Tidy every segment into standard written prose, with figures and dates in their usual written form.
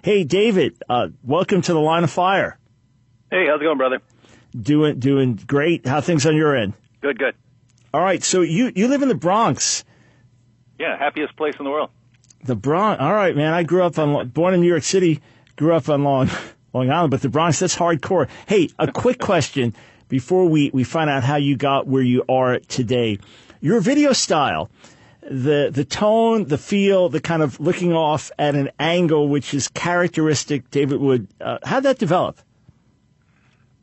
Hey, David, welcome to the Line of Fire. Hey, how's it going, brother? Doing great. How things on your end? Good. All right, so you live in the Bronx. Yeah, happiest place in the world. The Bronx. All right, man. I grew up born in New York City, grew up on Long Island, but the Bronx, that's hardcore. Hey, a quick question before we find out how you got where you are today. Your video style, the tone, the feel, the kind of looking off at an angle, which is characteristic David Wood. How'd that develop?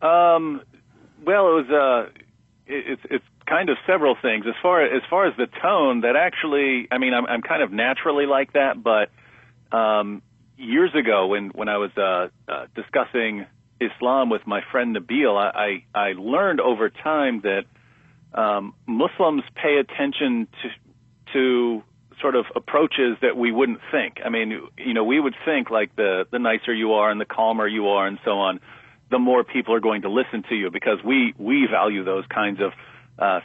Well, it was it's kind of several things. As far as the tone, that actually, I mean, I'm kind of naturally like that, but years ago when I was discussing Islam with my friend Nabil, I learned over time that Muslims pay attention to sort of approaches that we wouldn't think. I mean, you know, we would think like the nicer you are and the calmer you are and so on, the more people are going to listen to you, because we value those kinds of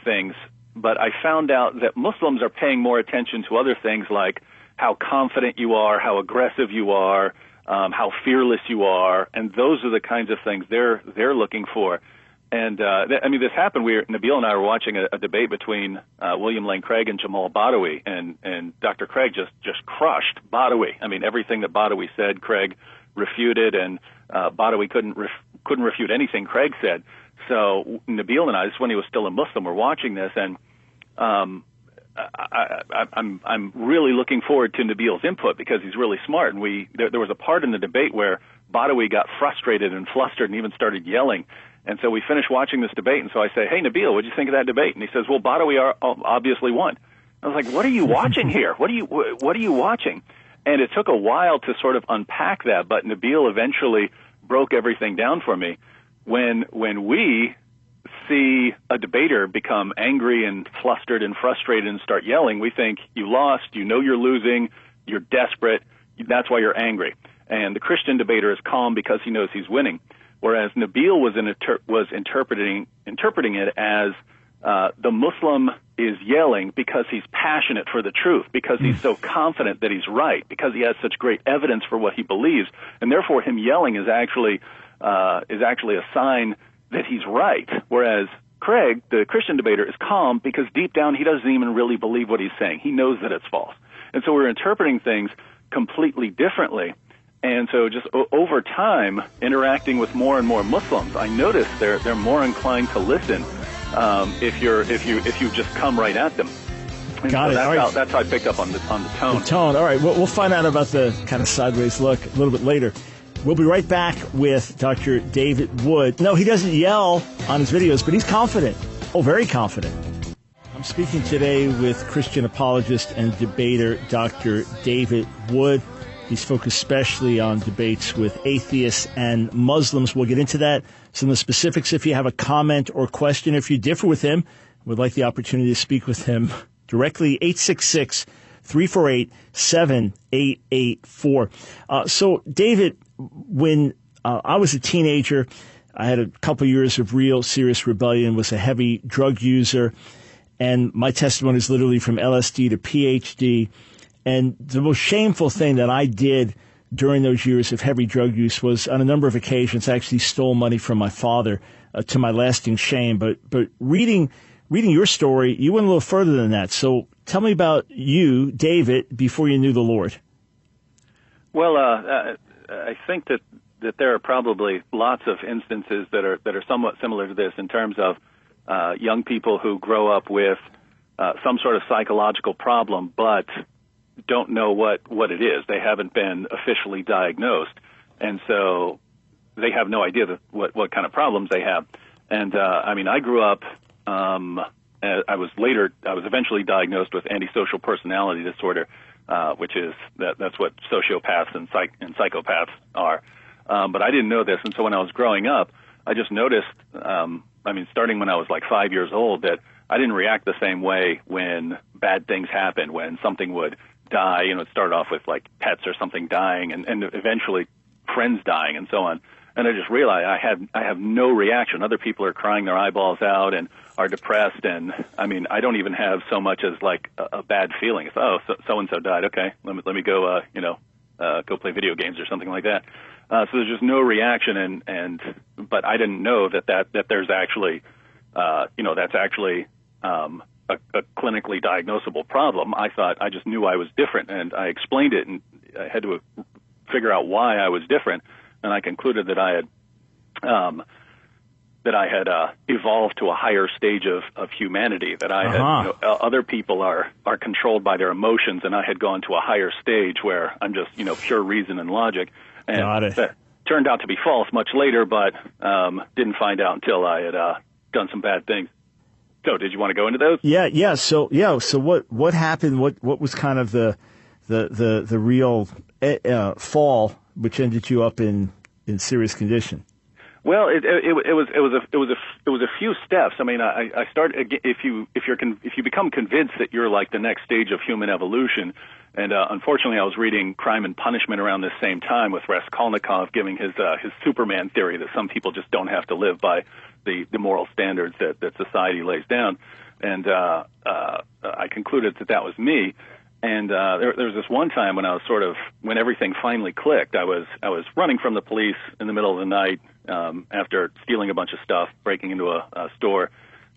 things. But I found out that Muslims are paying more attention to other things like how confident you are, how aggressive you are, how fearless you are, and those are the kinds of things they're looking for. And I mean, this happened. Nabil and I were watching a debate between William Lane Craig and Jamal Badawi, and Dr. Craig just crushed Badawi. I mean, everything that Badawi said, Craig refuted, and Badawi couldn't refute anything Craig said. So Nabil and I, this is when he was still a Muslim, were watching this, and I'm really looking forward to Nabil's input because he's really smart. And there was a part in the debate where Badawi got frustrated and flustered and even started yelling. And so we finished watching this debate, and so I say, "Hey, Nabil, what did you think of that debate?" And he says, "Well, Badawi obviously won." I was like, "What are you watching here? What are you watching?" And it took a while to sort of unpack that, but Nabil eventually broke everything down for me. When we see a debater become angry and flustered and frustrated and start yelling, we think you lost, you know you're losing, you're desperate, that's why you're angry. And the Christian debater is calm because he knows he's winning. Whereas Nabil was interpreting it as the Muslim is yelling because he's passionate for the truth, because he's so confident that he's right, because he has such great evidence for what he believes, and therefore him yelling is actually a sign that he's right. Whereas Craig, the Christian debater, is calm because deep down he doesn't even really believe what he's saying. He knows that it's false. And so we're interpreting things completely differently. And so just over time, interacting with more and more Muslims, I noticed they're more inclined to listen if you just come right at them. And Got it. That's how I picked up on the tone. The tone. All right. We'll find out about the kind of sideways look a little bit later. We'll be right back with Dr. David Wood. No, he doesn't yell on his videos, but he's confident. Oh, very confident. I'm speaking today with Christian apologist and debater Dr. David Wood. He's focused especially on debates with atheists and Muslims. We'll get into that, some of the specifics. If you have a comment or question, if you differ with him, would like the opportunity to speak with him directly, 866-348-7884. So, David, when I was a teenager, I had a couple years of real serious rebellion, was a heavy drug user, and my testimony is literally from LSD to PhD. And the most shameful thing that I did during those years of heavy drug use was, on a number of occasions, I actually stole money from my father, to my lasting shame. But reading your story, you went a little further than that. So tell me about you, David, before you knew the Lord. Well, I think that there are probably lots of instances that are somewhat similar to this in terms of young people who grow up with some sort of psychological problem, but don't know what it is. They haven't been officially diagnosed, and so they have no idea what kind of problems they have. And I mean, I grew up. I was eventually diagnosed with antisocial personality disorder, which is that's what sociopaths and psychopaths are. But I didn't know this, and so when I was growing up, I just noticed. Starting when I was like 5 years old, that I didn't react the same way when bad things happened, when something would die. You know, it started off with like pets or something dying, and eventually friends dying and so on. And I just realized I have no reaction. Other people are crying their eyeballs out and are depressed, and I mean, I don't even have so much as like a bad feeling. It's, so and so died. Okay, let me go go play video games or something like that. So there's just no reaction, but I didn't know that there's actually, that's actually a clinically diagnosable problem. I just knew I was different, and I explained it, and I had to figure out why I was different, and I concluded that I had evolved to a higher stage of humanity, that I had, other people are controlled by their emotions, and I had gone to a higher stage where I'm just, pure reason and logic. And Got it. That turned out to be false much later, but didn't find out until I had done some bad things. So, did you want to go into those? Yeah. So what happened? What was kind of the real fall which ended you up in serious condition? Well, it was a few steps. I mean, I started, if you become convinced that you're like the next stage of human evolution, and unfortunately I was reading Crime and Punishment around this same time with Raskolnikov giving his Superman theory that some people just don't have to live by the moral standards that society lays down, and I concluded that was me. And there was this one time when everything finally clicked. I was running from the police in the middle of the night after stealing a bunch of stuff, breaking into a store,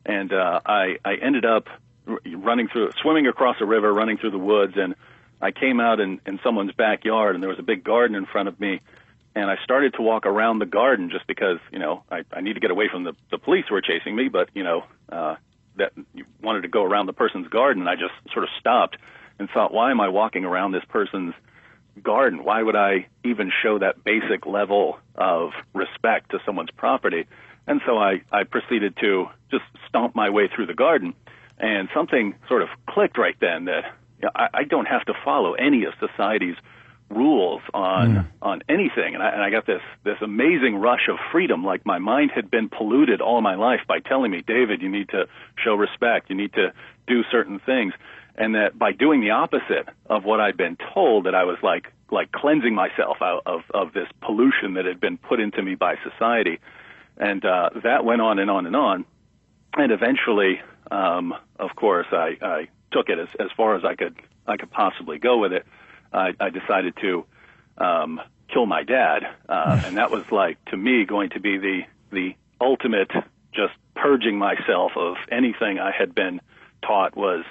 and I ended up swimming across a river, running through the woods, and I came out in someone's backyard, and there was a big garden in front of me, and I started to walk around the garden just because I need to get away from the police who were chasing me, but that you wanted to go around the person's garden, and I just sort of stopped and thought, why am I walking around this person's garden? Why would I even show that basic level of respect to someone's property? And so I proceeded to just stomp my way through the garden, and something sort of clicked right then that I don't have to follow any of society's rules on anything. And I got this amazing rush of freedom, like my mind had been polluted all my life by telling me, David, you need to show respect, you need to do certain things. And that by doing the opposite of what I'd been told, that I was like cleansing myself out of this pollution that had been put into me by society. And that went on and on and on. And eventually, of course, I took it as far as I could possibly go with it. I decided to kill my dad, and that was to me going to be the ultimate, just purging myself of anything I had been taught was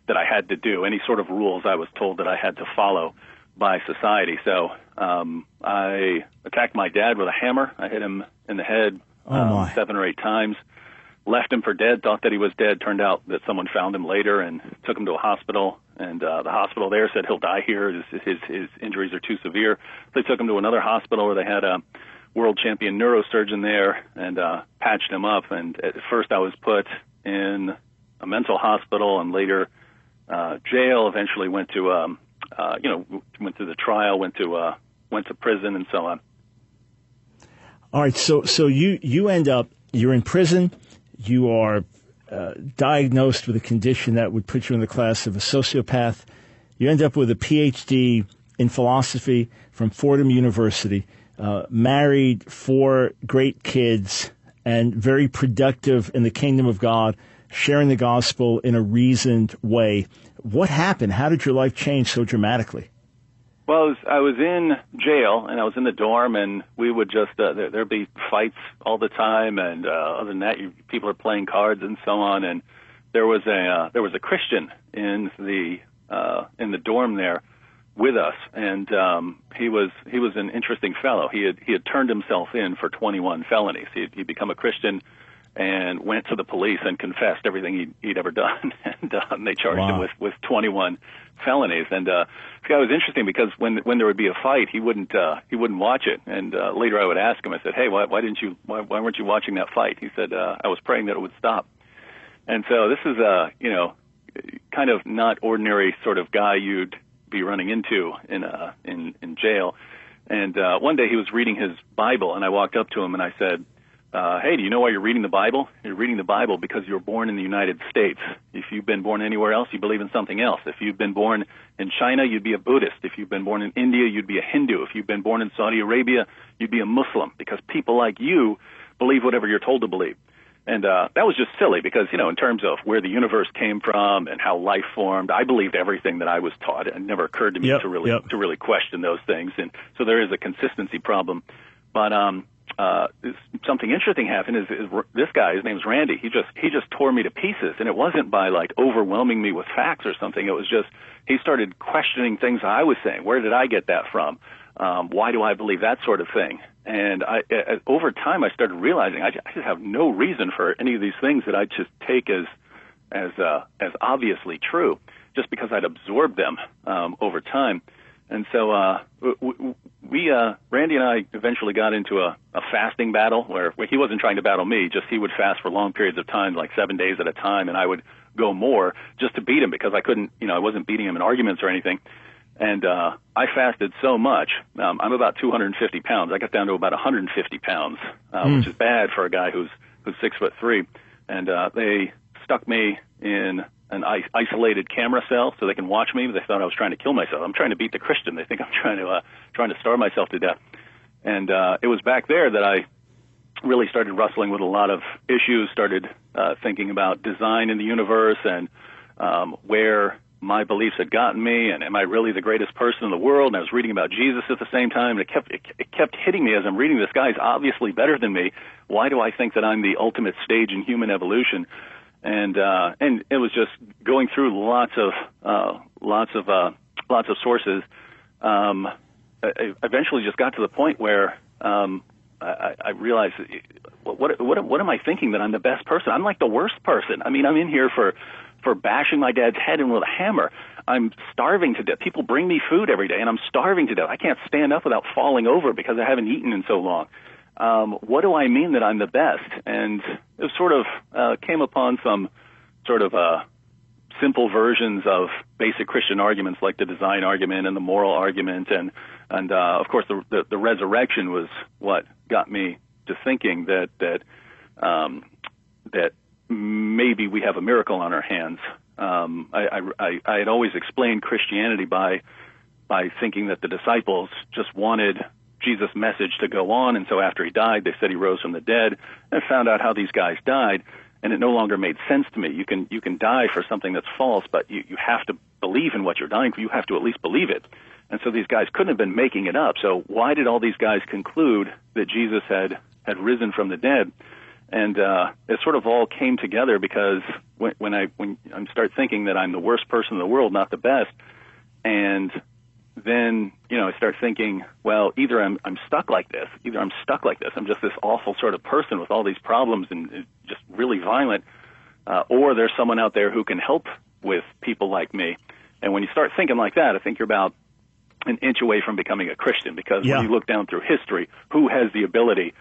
that I had to do, any sort of rules I was told that I had to follow by society. So I attacked my dad with a hammer. I hit him in the head 7 or 8 times, left him for dead, thought that he was dead. Turned out that someone found him later and took him to a hospital, and the hospital there said he'll die here. His injuries are too severe. They took him to another hospital where they had a world champion neurosurgeon there and patched him up. And at first I was put in a mental hospital and later jail. Eventually went to went through the trial, went to prison, and so on. All right, so you end up, you're in prison. You are diagnosed with a condition that would put you in the class of a sociopath. You end up with a PhD in philosophy from Fordham University, married, 4 great kids, and very productive in the kingdom of God, sharing the gospel in a reasoned way. What happened? How did your life change so dramatically? Well, I was in jail, and I was in the dorm, and we would just, there'd be fights all the time, and other than that, people are playing cards and so on, and there was a Christian in the dorm there with us, and he was an interesting fellow. He had turned himself in for 21 felonies. He'd become a Christian and went to the police and confessed everything he'd ever done, and they charged him with 21 felonies. And this guy was interesting because when there would be a fight, he wouldn't watch it. And later I would ask him, I said, hey, why weren't you watching that fight? He said, I was praying that it would stop. And so this is kind of not ordinary sort of guy you'd be running into in jail. And one day he was reading his Bible, and I walked up to him and I said, hey, do you know why you're reading the Bible? You're reading the Bible because you were born in the United States. If you've been born anywhere else, you believe in something else. If you've been born in China, you'd be a Buddhist. If you've been born in India, you'd be a Hindu. If you've been born in Saudi Arabia, you'd be a Muslim, because people like you believe whatever you're told to believe. And that was just silly because, in terms of where the universe came from and how life formed, I believed everything that I was taught. It never occurred to me to really question those things. And so there is a consistency problem. But something interesting happened is this guy, his name's Randy, he just tore me to pieces. And it wasn't by like overwhelming me with facts or something. It was just he started questioning things I was saying. Where did I get that from? Why do I believe that sort of thing? And over time, I started realizing I just have no reason for any of these things that I just take as obviously true, just because I'd absorbed them over time. And so Randy and I eventually got into a fasting battle where he wasn't trying to battle me, just he would fast for long periods of time, like 7 days at a time, and I would go more just to beat him because I couldn't, I wasn't beating him in arguments or anything. And I fasted so much. I'm about 250 pounds. I got down to about 150 pounds, which is bad for a guy who's 6'3". And they stuck me in an isolated camera cell so they can watch me. They thought I was trying to kill myself. I'm trying to beat the Christian. They think I'm trying to starve myself to death. And it was back there that I really started wrestling with a lot of issues. Started thinking about design in the universe and where my beliefs had gotten me, and am I really the greatest person in the world? And I was reading about Jesus at the same time, and it kept hitting me as I'm reading. This guy's obviously better than me. Why do I think that I'm the ultimate stage in human evolution? And it was just going through lots of sources. I eventually just got to the point where I realized, what am I thinking that I'm the best person? I'm like the worst person. I mean, I'm in here for bashing my dad's head in with a hammer. I'm starving to death. People bring me food every day, and I'm starving to death. I can't stand up without falling over because I haven't eaten in so long. What do I mean that I'm the best? And it sort of came upon some sort of simple versions of basic Christian arguments like the design argument and the moral argument, and of course the resurrection was what got me to thinking that maybe we have a miracle on our hands. I had always explained Christianity by thinking that the disciples just wanted Jesus' message to go on, and so after he died, they said he rose from the dead, and found out how these guys died, and it no longer made sense to me. You can die for something that's false, but you have to believe in what you're dying for. You have to at least believe it. And so these guys couldn't have been making it up. So why did all these guys conclude that Jesus had risen from the dead? And it sort of all came together because when I start thinking that I'm the worst person in the world, not the best, and then I start thinking, well, either I'm stuck like this, I'm just this awful sort of person with all these problems and just really violent, or there's someone out there who can help with people like me. And when you start thinking like that, I think you're about an inch away from becoming a Christian, because when you look down through history, who has the ability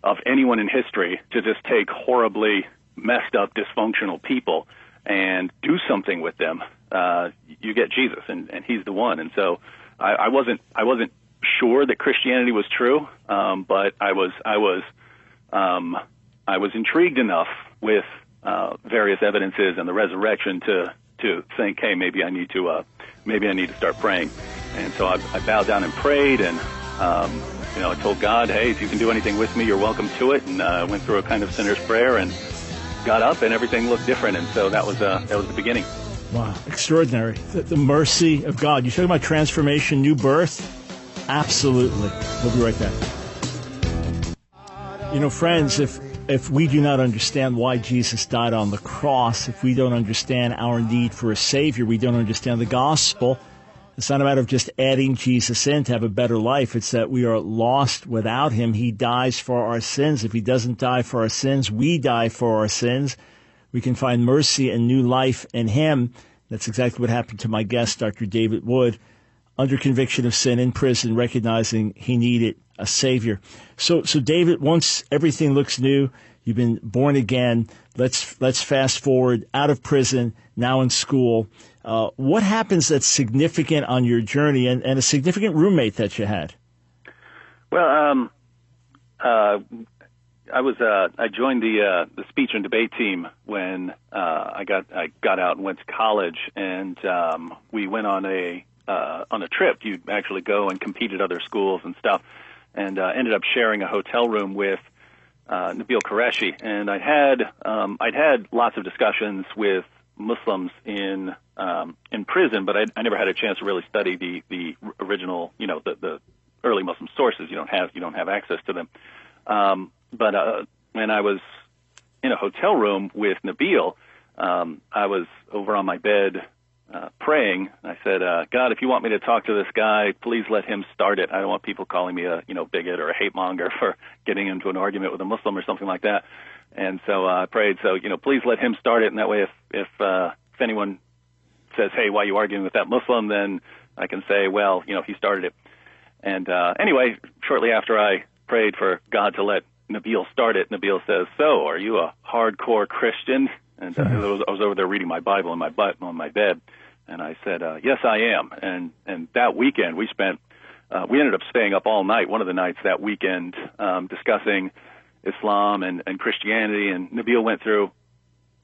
of anyone in history to just take horribly messed up, dysfunctional people and do something with them? You get Jesus, and he's the one. And so I wasn't sure that Christianity was true, but I was intrigued enough with various evidences and the resurrection to think, hey, maybe I need to start praying. And so I bowed down and prayed, and I told God, hey, if you can do anything with me, you're welcome to it. And I went through a kind of sinner's prayer and got up, and everything looked different. And so that was the beginning. Wow, extraordinary. The mercy of God. You talking about transformation, new birth? Absolutely. We'll be right back. Friends, if we do not understand why Jesus died on the cross, if we don't understand our need for a Savior, we don't understand the gospel. It's not a matter of just adding Jesus in to have a better life. It's that we are lost without him. He dies for our sins. If he doesn't die for our sins, we die for our sins. We can find mercy and new life in him. That's exactly what happened to my guest, Dr. David Wood, under conviction of sin in prison, recognizing he needed a Savior. So David, once everything looks new, you've been born again, let's fast forward out of prison, now in school. What happens that's significant on your journey, and a significant roommate that you had? Well, I joined the speech and debate team when I got out and went to college, and we went on a trip. You'd actually go and compete at other schools and stuff, and ended up sharing a hotel room with Nabil Qureshi, and I'd had lots of discussions with Muslims in prison, but I never had a chance to really study the original, the early Muslim sources. You don't have access to them. But when I was in a hotel room with Nabil, I was over on my bed praying. I said, God, if you want me to talk to this guy, please let him start it. I don't want people calling me a bigot or a hate monger for getting into an argument with a Muslim or something like that. And so I prayed, please let him start it, and that way if anyone says, hey, why are you arguing with that Muslim, then I can say, well, he started it. And anyway, shortly after I prayed for God to let Nabil start it, Nabil says, so are you a hardcore Christian? And I was over there reading my Bible on my bed, and I said, yes, I am. And that weekend we ended up staying up all night, one of the nights that weekend, discussing Islam and Christianity, and Nabil went through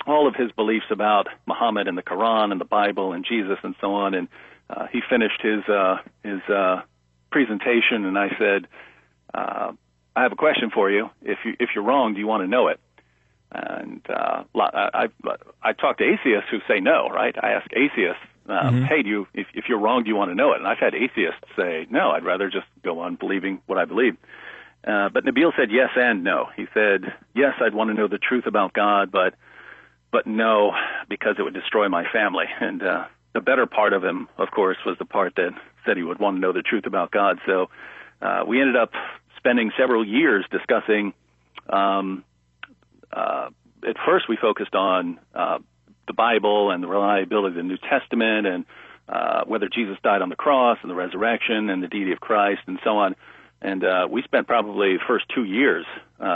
all of his beliefs about Muhammad and the Quran and the Bible and Jesus and so on, and he finished his presentation, and I said, I have a question for you. If you're wrong, do you want to know it? And I talk to atheists who say no, right? I ask atheists, hey, if you're wrong, do you want to know it? And I've had atheists say, no, I'd rather just go on believing what I believe. But Nabil said yes and no. He said, yes, I'd want to know the truth about God, but no, because it would destroy my family. And the better part of him, of course, was the part that said he would want to know the truth about God. So we ended up spending several years discussing. At first, we focused on the Bible and the reliability of the New Testament, and whether Jesus died on the cross and the resurrection and the deity of Christ and so on. And we spent probably the first 2 years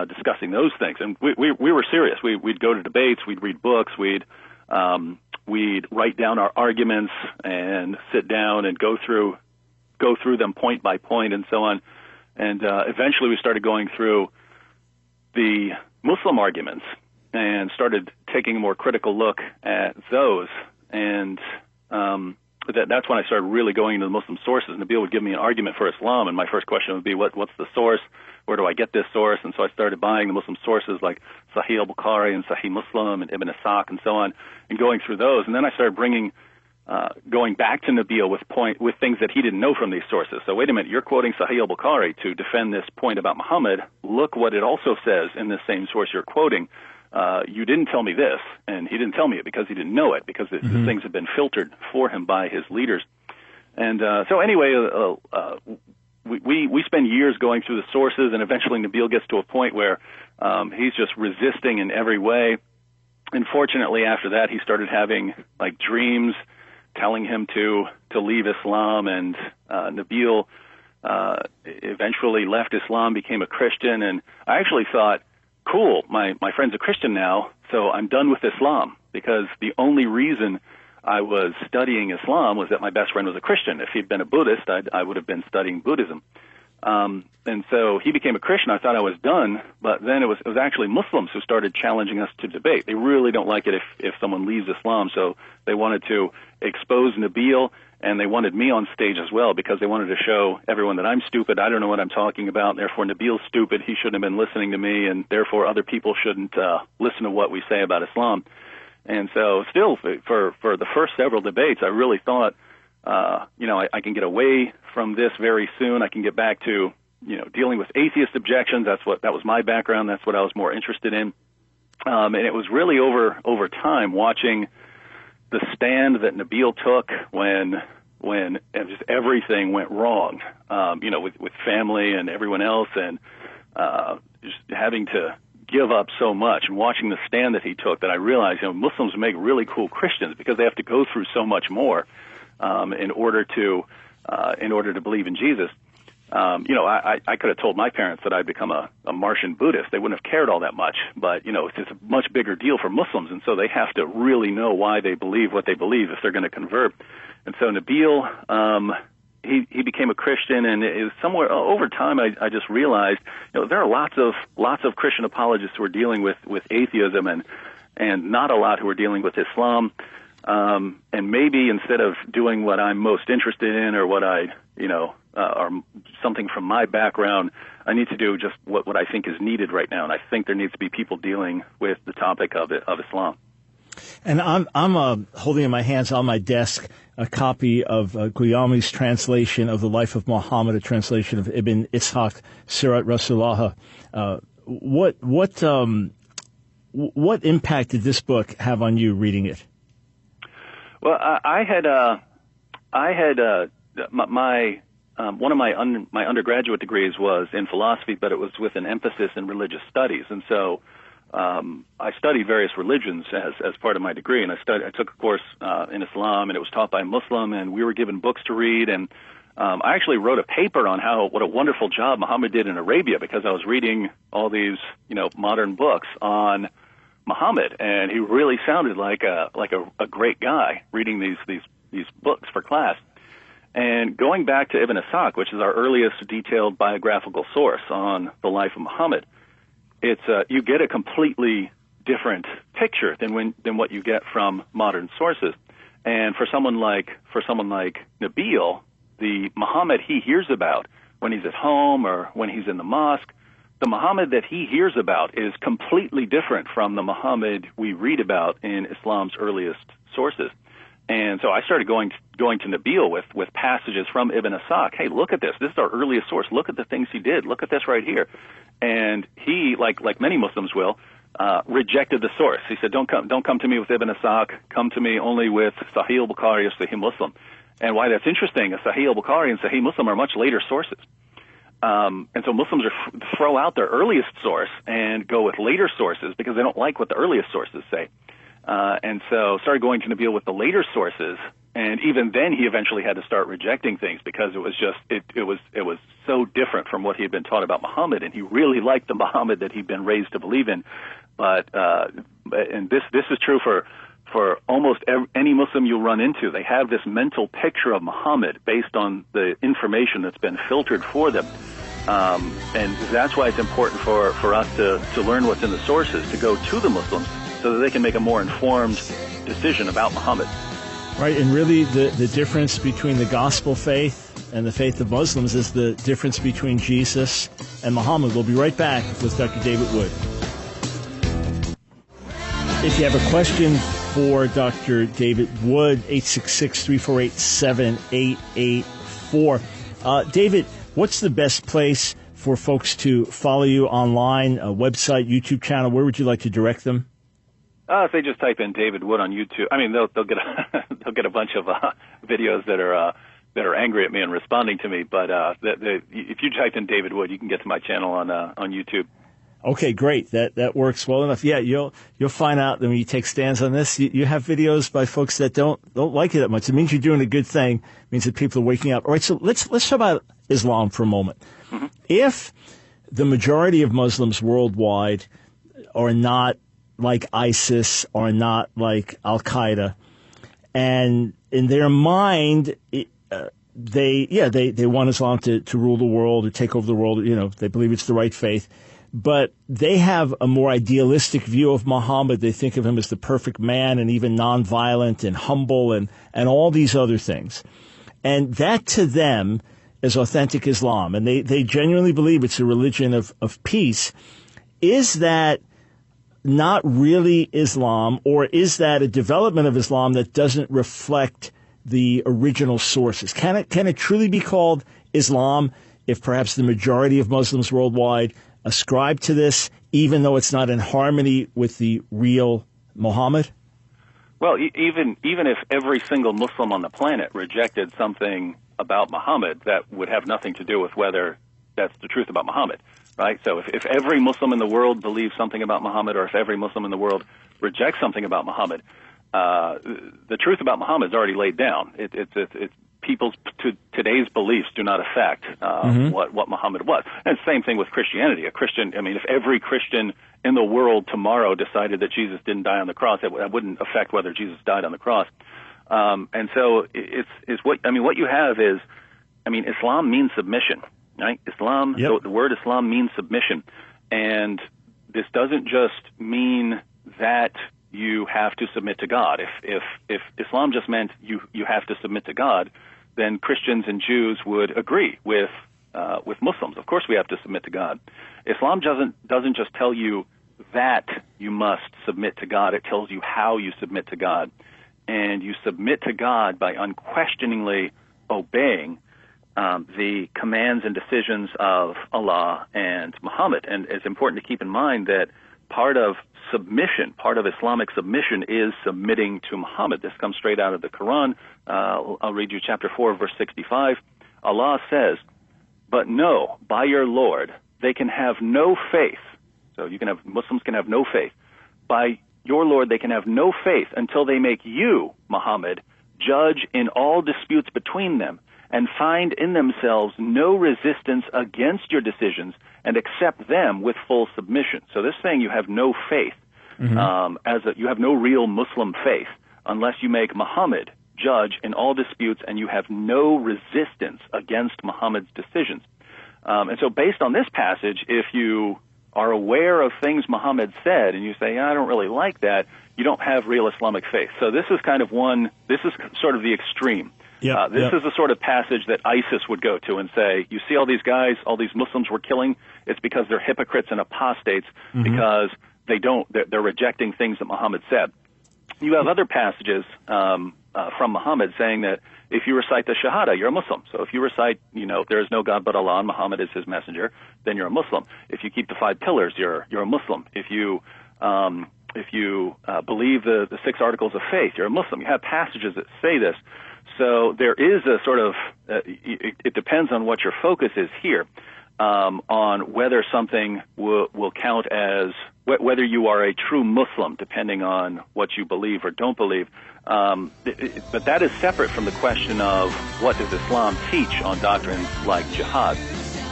discussing those things. And we were serious. We'd go to debates, we'd read books, we'd write down our arguments and sit down and go through them point by point and so on. And eventually we started going through the Muslim arguments and started taking a more critical look at those. And that's when I started really going into the Muslim sources. Nabil would give me an argument for Islam, and my first question would be, what's the source? Where do I get this source? And so I started buying the Muslim sources like Sahih al-Bukhari and Sahih Muslim and Ibn Ishaq and so on, and going through those. And then I started going back to Nabil with things that he didn't know from these sources. So wait a minute, you're quoting Sahih al-Bukhari to defend this point about Muhammad. Look what it also says in this same source you're quoting. You didn't tell me this, and he didn't tell me it because he didn't know it, because the things have been filtered for him by his leaders. And so anyway, we spend years going through the sources, and eventually Nabil gets to a point where he's just resisting in every way. And fortunately, after that, he started having dreams telling him to leave Islam, and Nabil eventually left Islam, became a Christian, and I actually thought, cool, my friend's a Christian now, so I'm done with Islam, because the only reason I was studying Islam was that my best friend was a Christian. If he'd been a Buddhist, I would have been studying Buddhism. And so he became a Christian. I thought I was done, but then it was actually Muslims who started challenging us to debate. They really don't like it if someone leaves Islam, so they wanted to expose Nabil, and they wanted me on stage as well, because they wanted to show everyone that I'm stupid, I don't know what I'm talking about, and therefore Nabil's stupid, he shouldn't have been listening to me, and therefore other people shouldn't listen to what we say about Islam. And so still, for the first several debates, I really thought, I can get away from this very soon. I can get back to, dealing with atheist objections. That was my background. That's what I was more interested in. And it was really over time watching the stand that Nabil took when just everything went wrong, with family and everyone else, and just having to give up so much, and watching the stand that he took, that I realized, Muslims make really cool Christians because they have to go through so much more in order to believe in Jesus. I could have told my parents that I'd become a Martian Buddhist. They wouldn't have cared all that much, but it's a much bigger deal for Muslims, and so they have to really know why they believe what they believe if they're going to convert. And so Nabil, he became a Christian, and it was somewhere over time I just realized, there are lots of Christian apologists who are dealing with atheism, and not a lot who are dealing with Islam. And maybe instead of doing what I'm most interested in, or what I or something from my background. I need to do just what I think is needed right now, and I think there needs to be people dealing with the topic of Islam. And I'm holding in my hands on my desk a copy of Guillaume's translation of the Life of Muhammad, a translation of Ibn Ishaq, Sirat Rasulullah. What impact did this book have on you reading it? Well, I had one of my undergraduate degrees was in philosophy, but it was with an emphasis in religious studies, and so I studied various religions as part of my degree, and I took a course in Islam, and it was taught by a Muslim, and we were given books to read, and I actually wrote a paper on what a wonderful job Muhammad did in Arabia, because I was reading all these modern books on Muhammad, and he really sounded like a great guy reading these books for class. And going back to Ibn Ishaq, which is our earliest detailed biographical source on the life of Muhammad, it's you get a completely different picture than what you get from modern sources. And for someone like Nabil, the Muhammad he hears about when he's at home or when he's in the mosque, the Muhammad that he hears about is completely different from the Muhammad we read about in Islam's earliest sources. And so I started going to Nabil with passages from Ibn Ishaq. Hey, look at this. This is our earliest source. Look at the things he did. Look at this right here. And he, like many Muslims will, rejected the source. He said, don't come to me with Ibn Ishaq. Come to me only with Sahih al-Bukhari or Sahih Muslim. And why that's interesting is Sahih al-Bukhari and Sahih Muslim are much later sources. And so Muslims throw out their earliest source and go with later sources because they don't like what the earliest sources say. And so started going to Nabil with the later sources, and even then he eventually had to start rejecting things because it was just it was so different from what he had been taught about Muhammad, and he really liked the Muhammad that he'd been raised to believe in. But and this is true for almost any Muslim you'll run into. They have this mental picture of Muhammad based on the information that's been filtered for them. And that's why it's important for us to learn what's in the sources, to go to the Muslims so that they can make a more informed decision about Muhammad. Right, and really the difference between the gospel faith and the faith of Muslims is the difference between Jesus and Muhammad. We'll be right back with Dr. David Wood. If you have a question for Dr. David Wood, 866-348-7884. David, what's the best place for folks to follow you online, a website, YouTube channel? Where would you like to direct them? If they just type in David Wood on YouTube, I mean, they'll get a bunch of videos that are angry at me and responding to me. But if you type in David Wood, you can get to my channel on YouTube. Okay, great. That works well enough. Yeah, you'll find out that when you take stands on this, you have videos by folks that don't like it that much. It means you're doing a good thing. It means that people are waking up. All right, so let's talk about Islam for a moment. Mm-hmm. If the majority of Muslims worldwide are not like ISIS or not like Al-Qaeda, and in their mind, they want Islam to rule the world or take over the world. They believe it's the right faith, but they have a more idealistic view of Muhammad. They think of him as the perfect man and even nonviolent and humble and all these other things. And that to them is authentic Islam, and they genuinely believe it's a religion of peace. Is that not really Islam, or is that a development of Islam that doesn't reflect the original sources? Can it truly be called Islam if perhaps the majority of Muslims worldwide ascribe to this, even though it's not in harmony with the real Muhammad? Well, even if every single Muslim on the planet rejected something about Muhammad, that would have nothing to do with whether that's the truth about Muhammad. Right? So if every Muslim in the world believes something about Muhammad, or if every Muslim in the world rejects something about Muhammad, the truth about Muhammad is already laid down. It's people's today's beliefs do not affect what Muhammad was. And same thing with Christianity. If every Christian in the world tomorrow decided that Jesus didn't die on the cross, that wouldn't affect whether Jesus died on the cross. And so what you have is, Islam means submission. Right? Islam, yep. The word Islam means submission. And this doesn't just mean that you have to submit to God. If Islam just meant you have to submit to God, then Christians and Jews would agree with Muslims. Of course we have to submit to God. Islam doesn't just tell you that you must submit to God. It tells you how you submit to God. And you submit to God by unquestioningly obeying the commands and decisions of Allah and Muhammad. And it's important to keep in mind that part of Islamic submission is submitting to Muhammad. This comes straight out of the Quran. I'll read you chapter 4, verse 65. Allah says, "But know, by your Lord, they can have no faith." So Muslims can have no faith. By your Lord, they can have no faith until they make you, Muhammad, judge in all disputes between them, and find in themselves no resistance against your decisions, and accept them with full submission. So this saying you have no faith, you have no real Muslim faith, unless you make Muhammad judge in all disputes and you have no resistance against Muhammad's decisions. And so based on this passage, if you are aware of things Muhammad said and you say, I don't really like that, you don't have real Islamic faith. So this is this is sort of the extreme. This is the sort of passage that ISIS would go to and say, you see all these guys, all these Muslims we're killing, it's because they're hypocrites and apostates, because they're rejecting things that Muhammad said. You have other passages from Muhammad saying that if you recite the Shahada, you're a Muslim. So if you recite, there is no God but Allah and Muhammad is his messenger, then you're a Muslim. If you keep the 5 pillars, you're a Muslim. If you believe the 6 articles of faith, you're a Muslim. You have passages that say this. So there is a sort of, it depends on what your focus is here, on whether something will count as, whether you are a true Muslim, depending on what you believe or don't believe. But that is separate from the question of what does Islam teach on doctrines like jihad.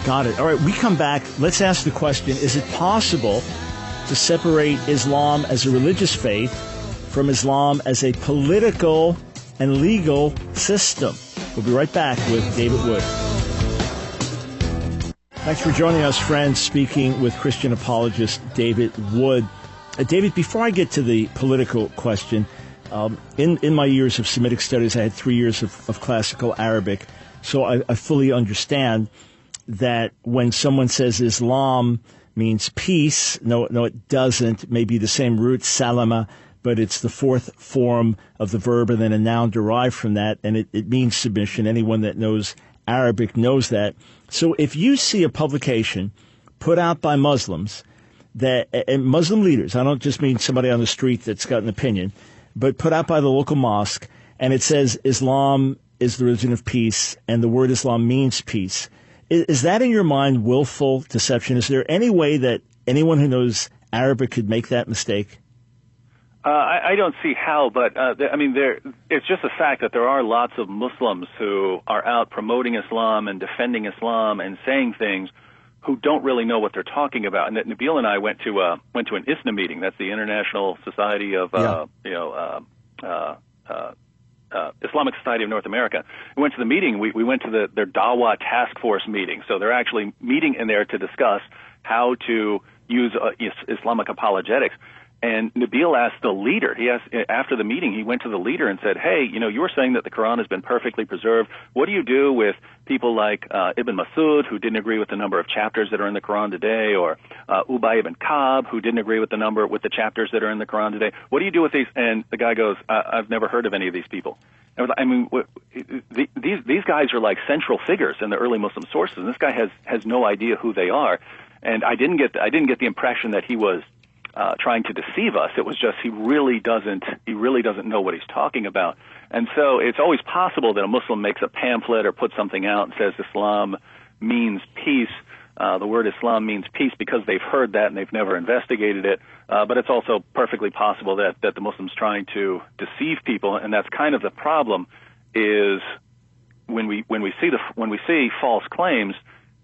Got it. All right, we come back. Let's ask the question, is it possible to separate Islam as a religious faith from Islam as a political and legal system? We'll be right back with David Wood. Thanks for joining us, friends, speaking with Christian apologist David Wood. David, before I get to the political question, in my years of Semitic studies, I had 3 years of classical Arabic, so I fully understand that when someone says Islam means peace, no, it doesn't. It may be the same root, salama, but it's the 4th form of the verb and then a noun derived from that, and it means submission. Anyone that knows Arabic knows that. So if you see a publication put out by Muslims, and Muslim leaders, I don't just mean somebody on the street that's got an opinion, but put out by the local mosque, and it says Islam is the religion of peace, and the word Islam means peace, is that in your mind willful deception? Is there any way that anyone who knows Arabic could make that mistake? I don't see how, but it's just a fact that there are lots of Muslims who are out promoting Islam and defending Islam and saying things who don't really know what they're talking about. And Nabil and I went to an ISNA meeting. That's the International Society of Islamic Society of North America. We went to the meeting. We went to their Dawah task force meeting. So they're actually meeting in there to discuss how to use Islamic apologetics. And Nabil asked the leader, after the meeting, he went to the leader and said, hey, you were saying that the Quran has been perfectly preserved. What do you do with people like Ibn Masud, who didn't agree with the number of chapters that are in the Quran today, or Ubay ibn Ka'b, who didn't agree with the chapters that are in the Quran today? What do you do with these? And the guy goes, I've never heard of any of these people. These guys are like central figures in the early Muslim sources, and this guy has no idea who they are. And I didn't get the impression that he was trying to deceive us. It was just he really doesn't know what he's talking about. And so it's always possible that a Muslim makes a pamphlet or puts something out and says Islam means peace. The word Islam means peace because they've heard that and they've never investigated it. But it's also perfectly possible that the Muslim's trying to deceive people, and that's kind of the problem. Is when we see false claims,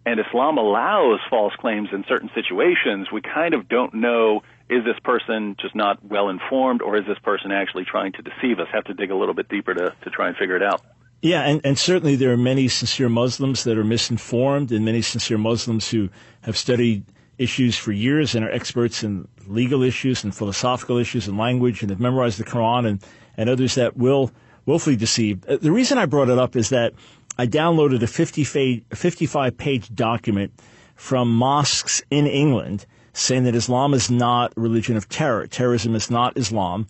and Islam allows false claims in certain situations, we kind of don't know, is this person just not well informed, or is this person actually trying to deceive us? Have to dig a little bit deeper to try and figure it out. Yeah, and certainly there are many sincere Muslims that are misinformed, and many sincere Muslims who have studied issues for years and are experts in legal issues and philosophical issues and language and have memorized the Quran, and others that will willfully deceived. The reason I brought it up is that I downloaded a 55-page document from mosques in England saying that Islam is not a religion of terror. Terrorism is not Islam.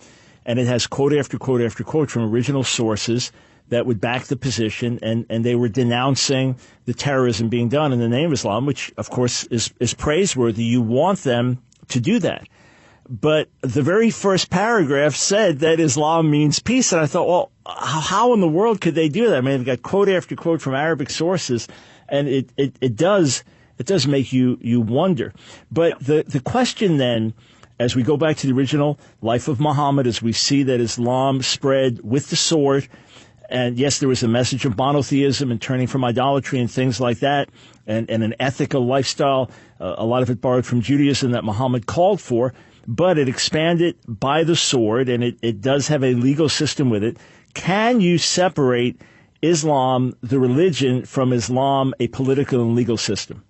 And it has quote after quote after quote from original sources that would back the position, and they were denouncing the terrorism being done in the name of Islam, which, of course, is praiseworthy. You want them to do that. But the very first paragraph said that Islam means peace, and I thought, well, how in the world could they do that? I mean, they've got quote after quote from Arabic sources, and it does make you wonder. But the question then, as we go back to the original life of Muhammad, as we see that Islam spread with the sword, and yes, there was a message of monotheism and turning from idolatry and things like that, and an ethical lifestyle, a lot of it borrowed from Judaism that Muhammad called for, but it expanded by the sword, and it does have a legal system with it. Can you separate Islam, the religion, from Islam, a political and legal system?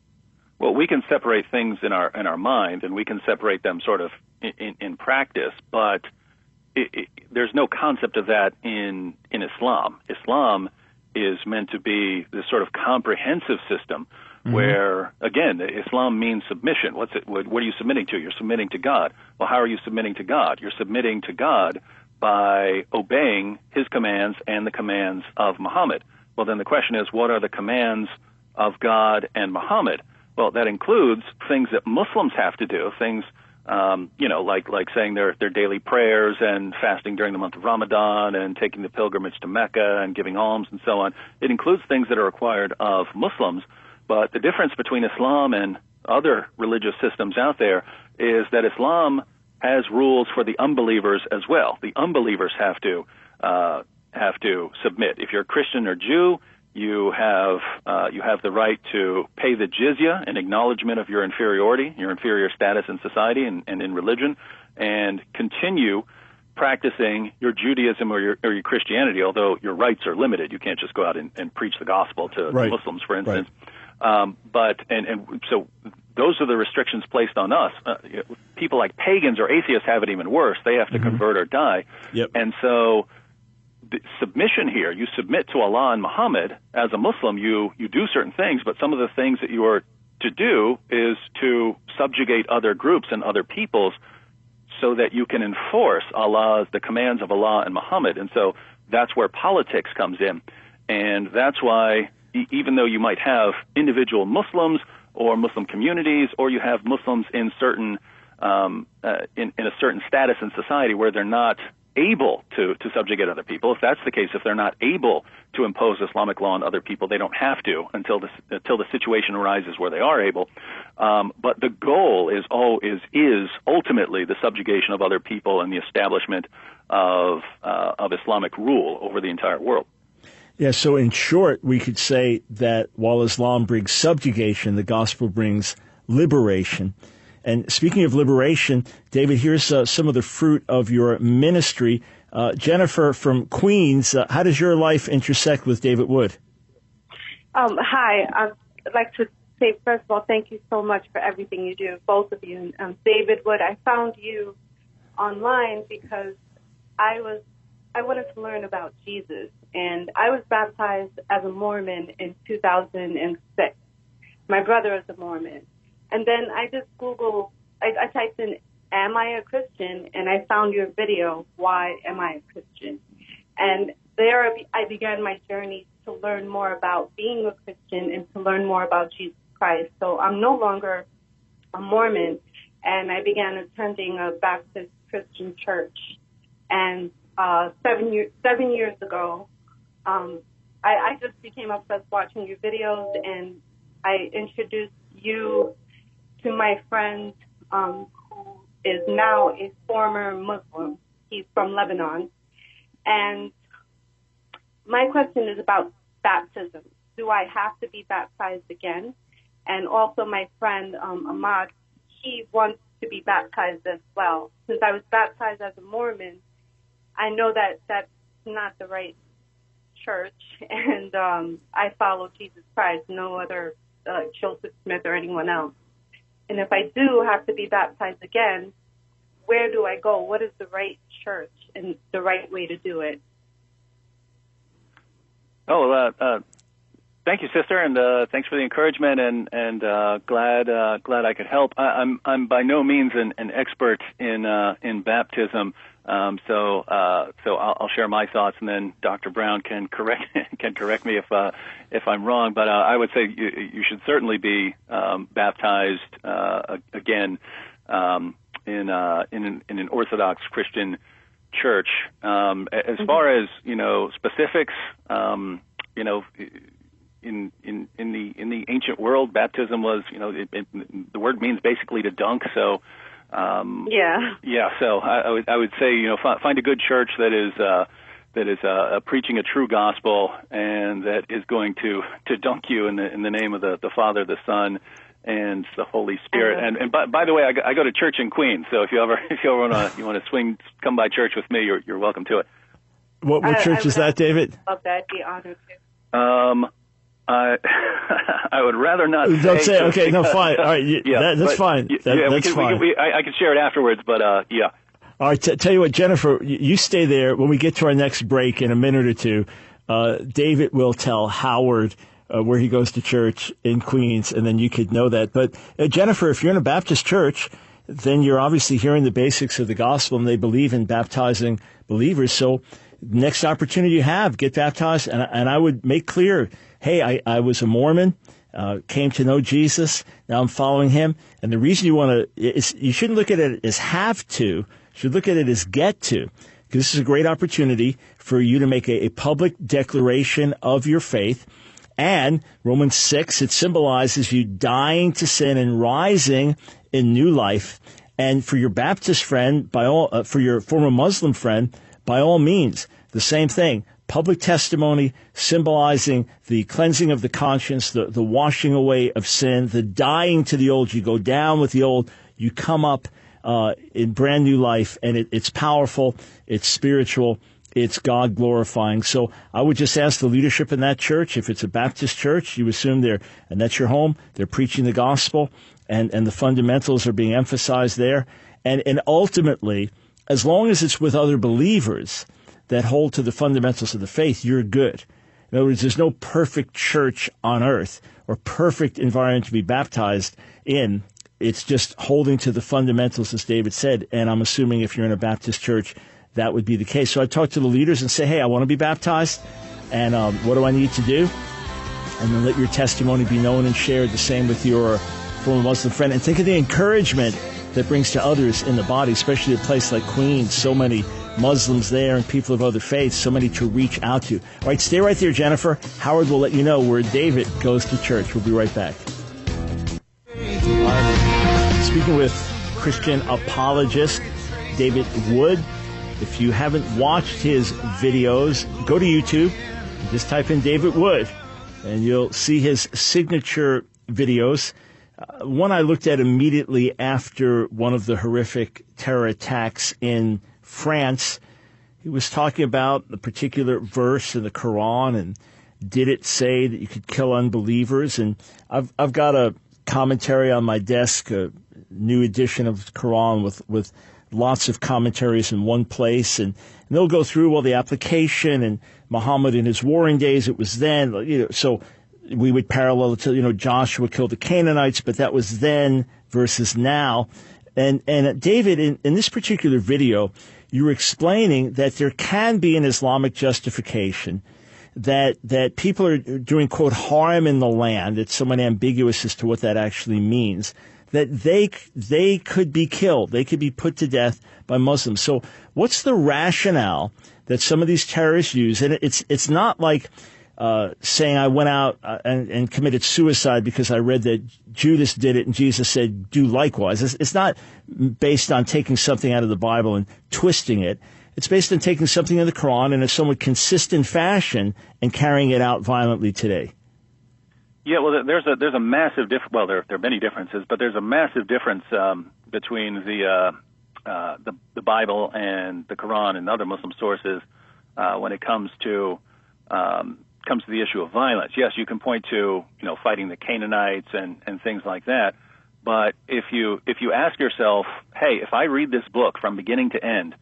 Well, we can separate things in our mind, and we can separate them sort of in practice, but there's no concept of that in Islam. Islam is meant to be this sort of comprehensive system where, again, Islam means submission. What are you submitting to? You're submitting to God. Well, how are you submitting to God? You're submitting to God by obeying his commands and the commands of Muhammad. Well, then the question is, what are the commands of God and Muhammad? Well, that includes things that Muslims have to do, things like saying their daily prayers and fasting during the month of Ramadan and taking the pilgrimage to Mecca and giving alms and so on. It includes things that are required of Muslims, but the difference between Islam and other religious systems out there is that Islam has rules for the unbelievers as well. The unbelievers have to submit. If you're a Christian or Jew, you have the right to pay the jizya in acknowledgement of your inferiority, your inferior status in society and in religion, and continue practicing your Judaism or your Christianity, although your rights are limited. You can't just go out and preach the gospel to Muslims, for instance. Right. So those are the restrictions placed on us. People like pagans or atheists have it even worse. They have to convert or die. Yep. And so the submission here, you submit to Allah and Muhammad. As a Muslim, you do certain things, but some of the things that you are to do is to subjugate other groups and other peoples so that you can enforce the commands of Allah and Muhammad. And so that's where politics comes in. And that's why even though you might have individual Muslims or Muslim communities, or you have Muslims in certain in a certain status in society where they're not able to subjugate other people. If that's the case, if they're not able to impose Islamic law on other people, they don't have to until the situation arises where they are able. But the goal is ultimately the subjugation of other people and the establishment of Islamic rule over the entire world. Yeah, so in short, we could say that while Islam brings subjugation, the gospel brings liberation. And speaking of liberation, David, here's some of the fruit of your ministry. Jennifer from Queens, how does your life intersect with David Wood? Hi, I'd like to say, first of all, thank you so much for everything you do, both of you. David Wood, I found you online because I wanted to learn about Jesus, and I was baptized as a Mormon in 2006. My brother is a Mormon. And then I just Googled, I typed in, am I a Christian? And I found your video, Why Am I a Christian? And there I began my journey to learn more about being a Christian and to learn more about Jesus Christ. So I'm no longer a Mormon, and I began attending a Baptist Christian church. And 7 years ago, I just became obsessed watching your videos, and I introduced you to my friend who is now a former Muslim. He's from Lebanon. And my question is about baptism. Do I have to be baptized again? And also my friend Ahmad, he wants to be baptized as well. Since I was baptized as a Mormon, I know that that's not the right church, and I follow Jesus Christ, no other Joseph Smith or anyone else. And if I do have to be baptized again, where do I go? What is the right church and the right way to do it? Thank you, sister, and thanks for the encouragement, and glad I could help. I'm by no means an expert in baptism, so I'll share my thoughts, and then Dr. Brown can correct me if I'm wrong. But I would say you should certainly be baptized again in an Orthodox Christian church. As far as specifics, in the ancient world, baptism was, the word means basically to dunk. So, So I would say, find a good church that is preaching a true gospel and that is going to dunk you in the name of the Father, the Son, and the Holy Spirit. And by the way, I go to church in Queens. So if you ever want to come by church with me, you're welcome to it. What church is that, David? Love that. Be honored to. I would rather not say. Don't say. Okay, no, fine. All right, that's fine. That's fine. I can share it afterwards, but yeah. All right, tell you what, Jennifer, you stay there. When we get to our next break in a minute or two, David will tell Howard where he goes to church in Queens, and then you could know that. But Jennifer, if you're in a Baptist church, then you're obviously hearing the basics of the gospel, and they believe in baptizing believers. So next opportunity you have, get baptized. And I would make clear, hey, I was a Mormon, came to know Jesus. Now I'm following him. And the reason you want to, you shouldn't look at it as have to. You should look at it as get to. Because this is a great opportunity for you to make a public declaration of your faith. And Romans 6, it symbolizes you dying to sin and rising in new life. And for your Baptist friend, for your former Muslim friend, by all means, the same thing. Public testimony symbolizing the cleansing of the conscience, the washing away of sin, the dying to the old. You go down with the old, you come up in brand new life, and it's powerful, it's spiritual, it's God glorifying. So I would just ask the leadership in that church, if it's a Baptist church, you assume and that's your home, they're preaching the gospel, and the fundamentals are being emphasized there. And ultimately, as long as it's with other believers that hold to the fundamentals of the faith, you're good. In other words, there's no perfect church on earth or perfect environment to be baptized in. It's just holding to the fundamentals, as David said. And I'm assuming if you're in a Baptist church, that would be the case. So I talk to the leaders and say, hey, I want to be baptized, and what do I need to do? And then let your testimony be known and shared, the same with your former Muslim friend. And think of the encouragement that brings to others in the body, especially a place like Queens, so many Muslims there and people of other faiths, so many to reach out to. All right, stay right there, Jennifer. Howard will let you know where David goes to church. We'll be right back. Speaking with Christian apologist David Wood. If you haven't watched his videos, go to YouTube, just type in David Wood, and you'll see his signature videos. One I looked at immediately after one of the horrific terror attacks in France. He was talking about a particular verse in the Quran, and did it say that you could kill unbelievers? And I've got a commentary on my desk, a new edition of the Quran with lots of commentaries in one place, and they'll go through the application, and Muhammad in his warring days, it was then, so we would parallel it to, Joshua killed the Canaanites, but that was then versus now. And David, in this particular video, you were explaining that there can be an Islamic justification, that people are doing, quote, harm in the land. It's somewhat ambiguous as to what that actually means. That they could be killed, they could be put to death by Muslims. So what's the rationale that some of these terrorists use? And it's not like saying I went out and committed suicide because I read that Judas did it and Jesus said do likewise. It's not based on taking something out of the Bible and twisting it. It's based on taking something in the Quran in a somewhat consistent fashion and carrying it out violently today. Yeah, well, there's a massive difference. Well, there are many differences, but there's a massive difference between the Bible and the Quran and other Muslim sources when it comes to the issue of violence. Yes, you can point to fighting the Canaanites and things like that, but if you ask yourself, hey, if I read this book from beginning to end,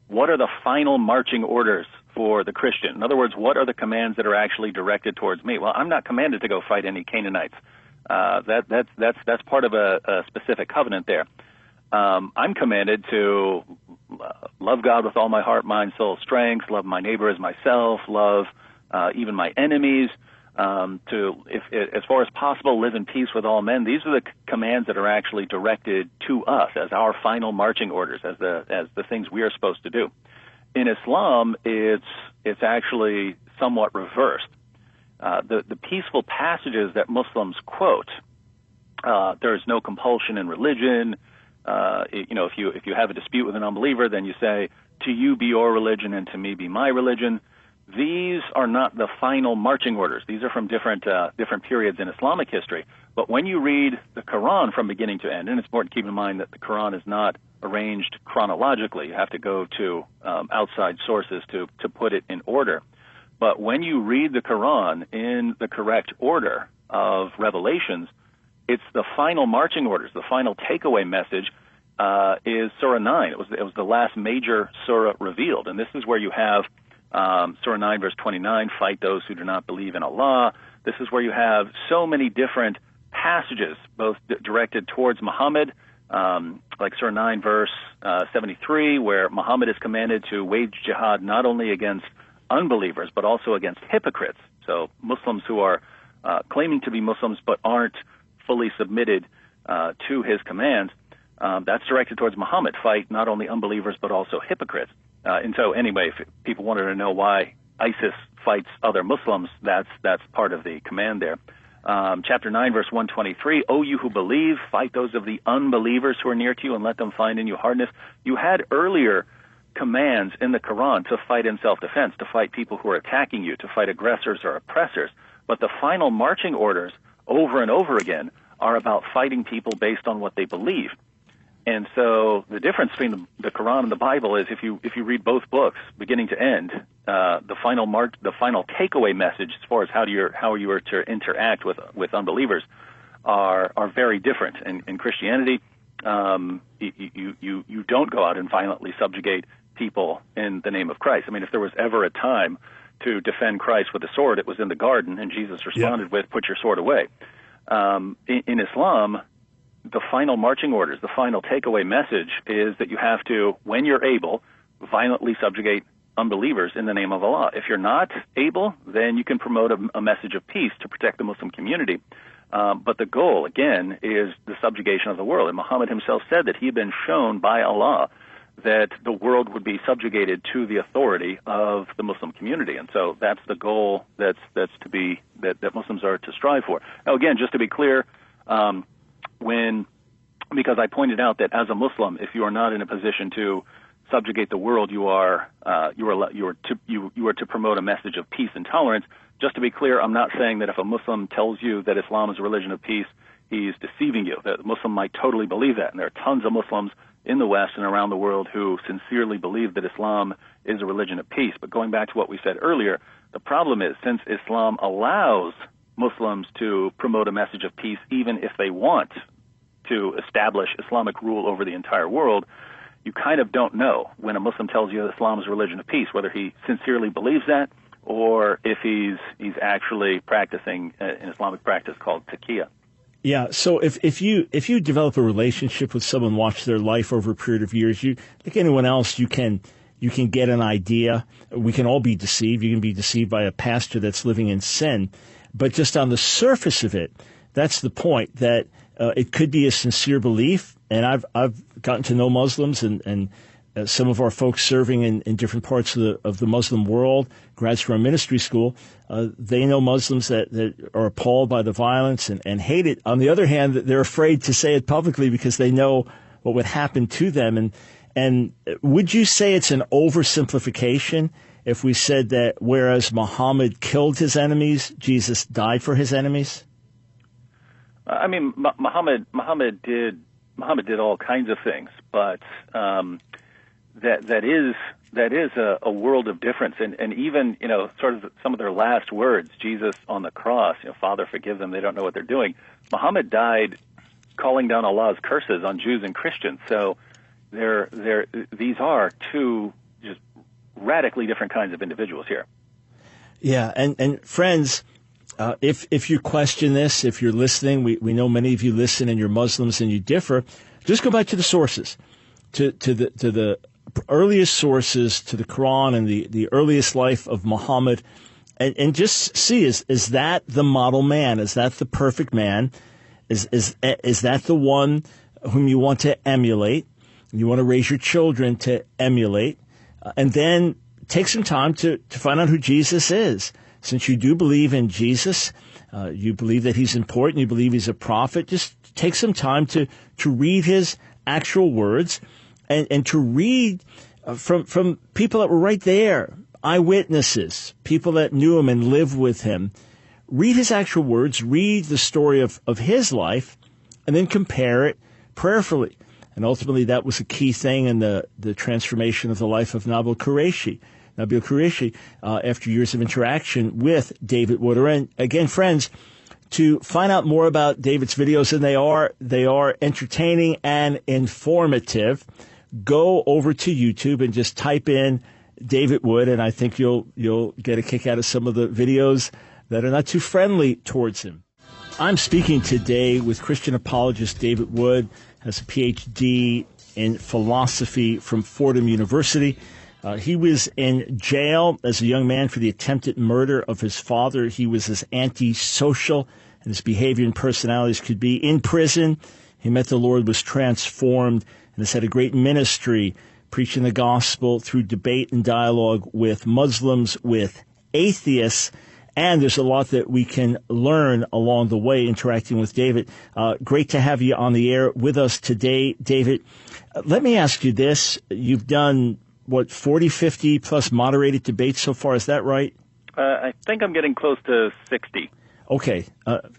what are the final marching orders for the Christian? In other words, what are the commands that are actually directed towards me? Well, I'm not commanded to go fight any Canaanites. That's part of a specific covenant there. I'm commanded to love God with all my heart, mind, soul, strength, love my neighbor as myself, love even my enemies, as far as possible, live in peace with all men. These are the commands that are actually directed to us as our final marching orders, as the things we are supposed to do. In Islam, it's actually somewhat reversed. The peaceful passages that Muslims quote, there is no compulsion in religion. If you have a dispute with an unbeliever, then you say, to you be your religion and to me be my religion. These are not the final marching orders. These are from different periods in Islamic history. But when you read the Quran from beginning to end, and it's important to keep in mind that the Quran is not arranged chronologically. You have to go to outside sources to put it in order. But when you read the Quran in the correct order of revelations, it's the final marching orders, the final takeaway message is Surah 9. It was the last major surah revealed. And this is where you have Surah 9, verse 29, fight those who do not believe in Allah. This is where you have so many different passages, both directed towards Muhammad, like Surah 9, verse 73, where Muhammad is commanded to wage jihad not only against unbelievers, but also against hypocrites. So Muslims who are claiming to be Muslims but aren't fully submitted to his commands. That's directed towards Muhammad. Fight not only unbelievers but also hypocrites. And so anyway, if people wanted to know why ISIS fights other Muslims, that's part of the command there. Chapter 9, verse 123, O you who believe, fight those of the unbelievers who are near to you and let them find in you hardness. You had earlier commands in the Quran to fight in self-defense, to fight people who are attacking you, to fight aggressors or oppressors. But the final marching orders over and over again are about fighting people based on what they believe. And so the difference between the Quran and the Bible is if you read both books beginning to end, the final takeaway message as far as how you are to interact with unbelievers are very different. In Christianity, you don't go out and violently subjugate people in the name of Christ. I mean, if there was ever a time to defend Christ with a sword, it was in the garden, and Jesus responded with, put your sword away. In Islam, the final marching orders, the final takeaway message is that you have to, when you're able, violently subjugate unbelievers in the name of Allah. If you're not able, then you can promote a message of peace to protect the Muslim community. But the goal, again, is the subjugation of the world. And Muhammad himself said that he had been shown by Allah that the world would be subjugated to the authority of the Muslim community. And so that's the goal that Muslims are to strive for. Now, again, just to be clear, because I pointed out that as a Muslim, if you are not in a position to subjugate the world, you are to promote a message of peace and tolerance. Just to be clear, I'm not saying that if a Muslim tells you that Islam is a religion of peace, he's deceiving you. The Muslim might totally believe that, and there are tons of Muslims in the West and around the world who sincerely believe that Islam is a religion of peace. But going back to what we said earlier, the problem is since Islam allows Muslims to promote a message of peace even if they want to establish Islamic rule over the entire world, you kind of don't know when a Muslim tells you that Islam is a religion of peace, whether he sincerely believes that or if he's actually practicing an Islamic practice called taqiyya. Yeah, so if you develop a relationship with someone, watch their life over a period of years, you, like anyone else, you can get an idea. We can all be deceived. You can be deceived by a pastor that's living in sin. But just on the surface of it, that's the point, that it could be a sincere belief. And I've gotten to know Muslims and some of our folks serving in different parts of the Muslim world, grads from our ministry school, they know Muslims that are appalled by the violence and hate it. On the other hand, they're afraid to say it publicly because they know what would happen to them. And would you say it's an oversimplification if we said that whereas Muhammad killed his enemies, Jesus died for his enemies? I mean, Muhammad did all kinds of things, but that is a world of difference. And even, sort of some of their last words, Jesus on the cross, Father, forgive them, they don't know what they're doing. Muhammad died calling down Allah's curses on Jews and Christians. So these are two just radically different kinds of individuals here. Yeah, and friends, if you question this, if you're listening, we know many of you listen and you're Muslims and you differ, just go back to the sources, to the earliest sources, to the Quran and the earliest life of Muhammad, and just see, is that the model man? Is that the perfect man? Is that the one whom you want to emulate? You want to raise your children to emulate, and then take some time to find out who Jesus is. Since you do believe in Jesus, you believe that he's important, you believe he's a prophet, just take some time to read his actual words and to read from people that were right there, eyewitnesses, people that knew him and lived with him. Read his actual words, read the story of his life, and then compare it prayerfully. And ultimately, that was a key thing in the transformation of the life of Nabil Qureshi, after years of interaction with David Wood. And again, friends, to find out more about David's videos, and they are entertaining and informative, go over to YouTube and just type in David Wood, and I think you'll get a kick out of some of the videos that are not too friendly towards him. I'm speaking today with Christian apologist David Wood, has a PhD in philosophy from Fordham University. He was in jail as a young man for the attempted murder of his father. He was as antisocial and his behavior and personalities could be. In prison, he met the Lord, was transformed, and has had a great ministry preaching the gospel through debate and dialogue with Muslims, with atheists. And there's a lot that we can learn along the way interacting with David. Great to have you on the air with us today, David. Let me ask you this. You've done, 40, 50 plus moderated debates so far. Is that right? I think I'm getting close to 60. Okay,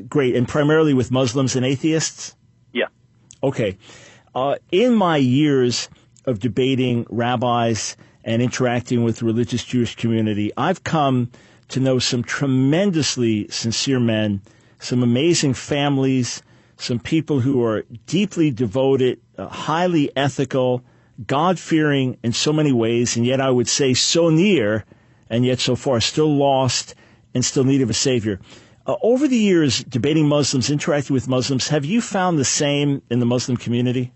great. And primarily with Muslims and atheists? Yeah. Okay. In my years of debating rabbis and interacting with the religious Jewish community, I've come to know some tremendously sincere men, some amazing families, some people who are deeply devoted, highly ethical, God-fearing in so many ways, and yet I would say so near, and yet so far still lost and still in need of a Savior. Over the years, debating Muslims, interacting with Muslims, have you found the same in the Muslim community?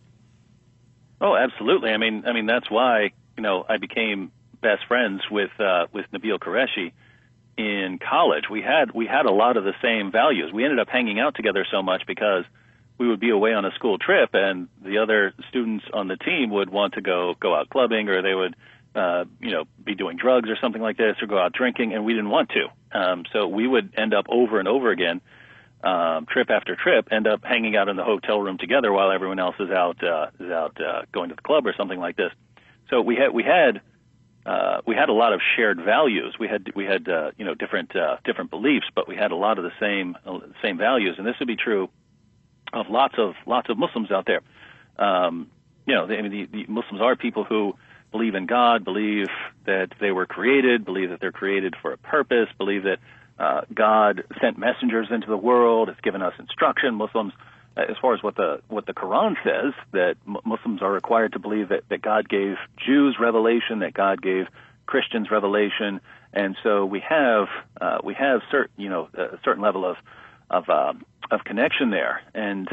Oh, absolutely. I mean that's why I became best friends with Nabil Qureshi in college. We had a lot of the same values. We ended up hanging out together so much because we would be away on a school trip, and the other students on the team would want to go out clubbing, or they would be doing drugs or something like this, or go out drinking, and we didn't want to. So we would end up over and over again, trip after trip, end up hanging out in the hotel room together while everyone else is out going to the club or something like this. So we had a lot of shared values. We had different beliefs, but we had a lot of the same values, and this would be true of lots of Muslims out there. The Muslims are people who believe in God, believe that they were created, believe that they're created for a purpose, believe that God sent messengers into the world, has given us instruction. Muslims, as far as what the Quran says, that Muslims are required to believe that God gave Jews revelation, that God gave Christians revelation, and so we have a certain level of connection there, and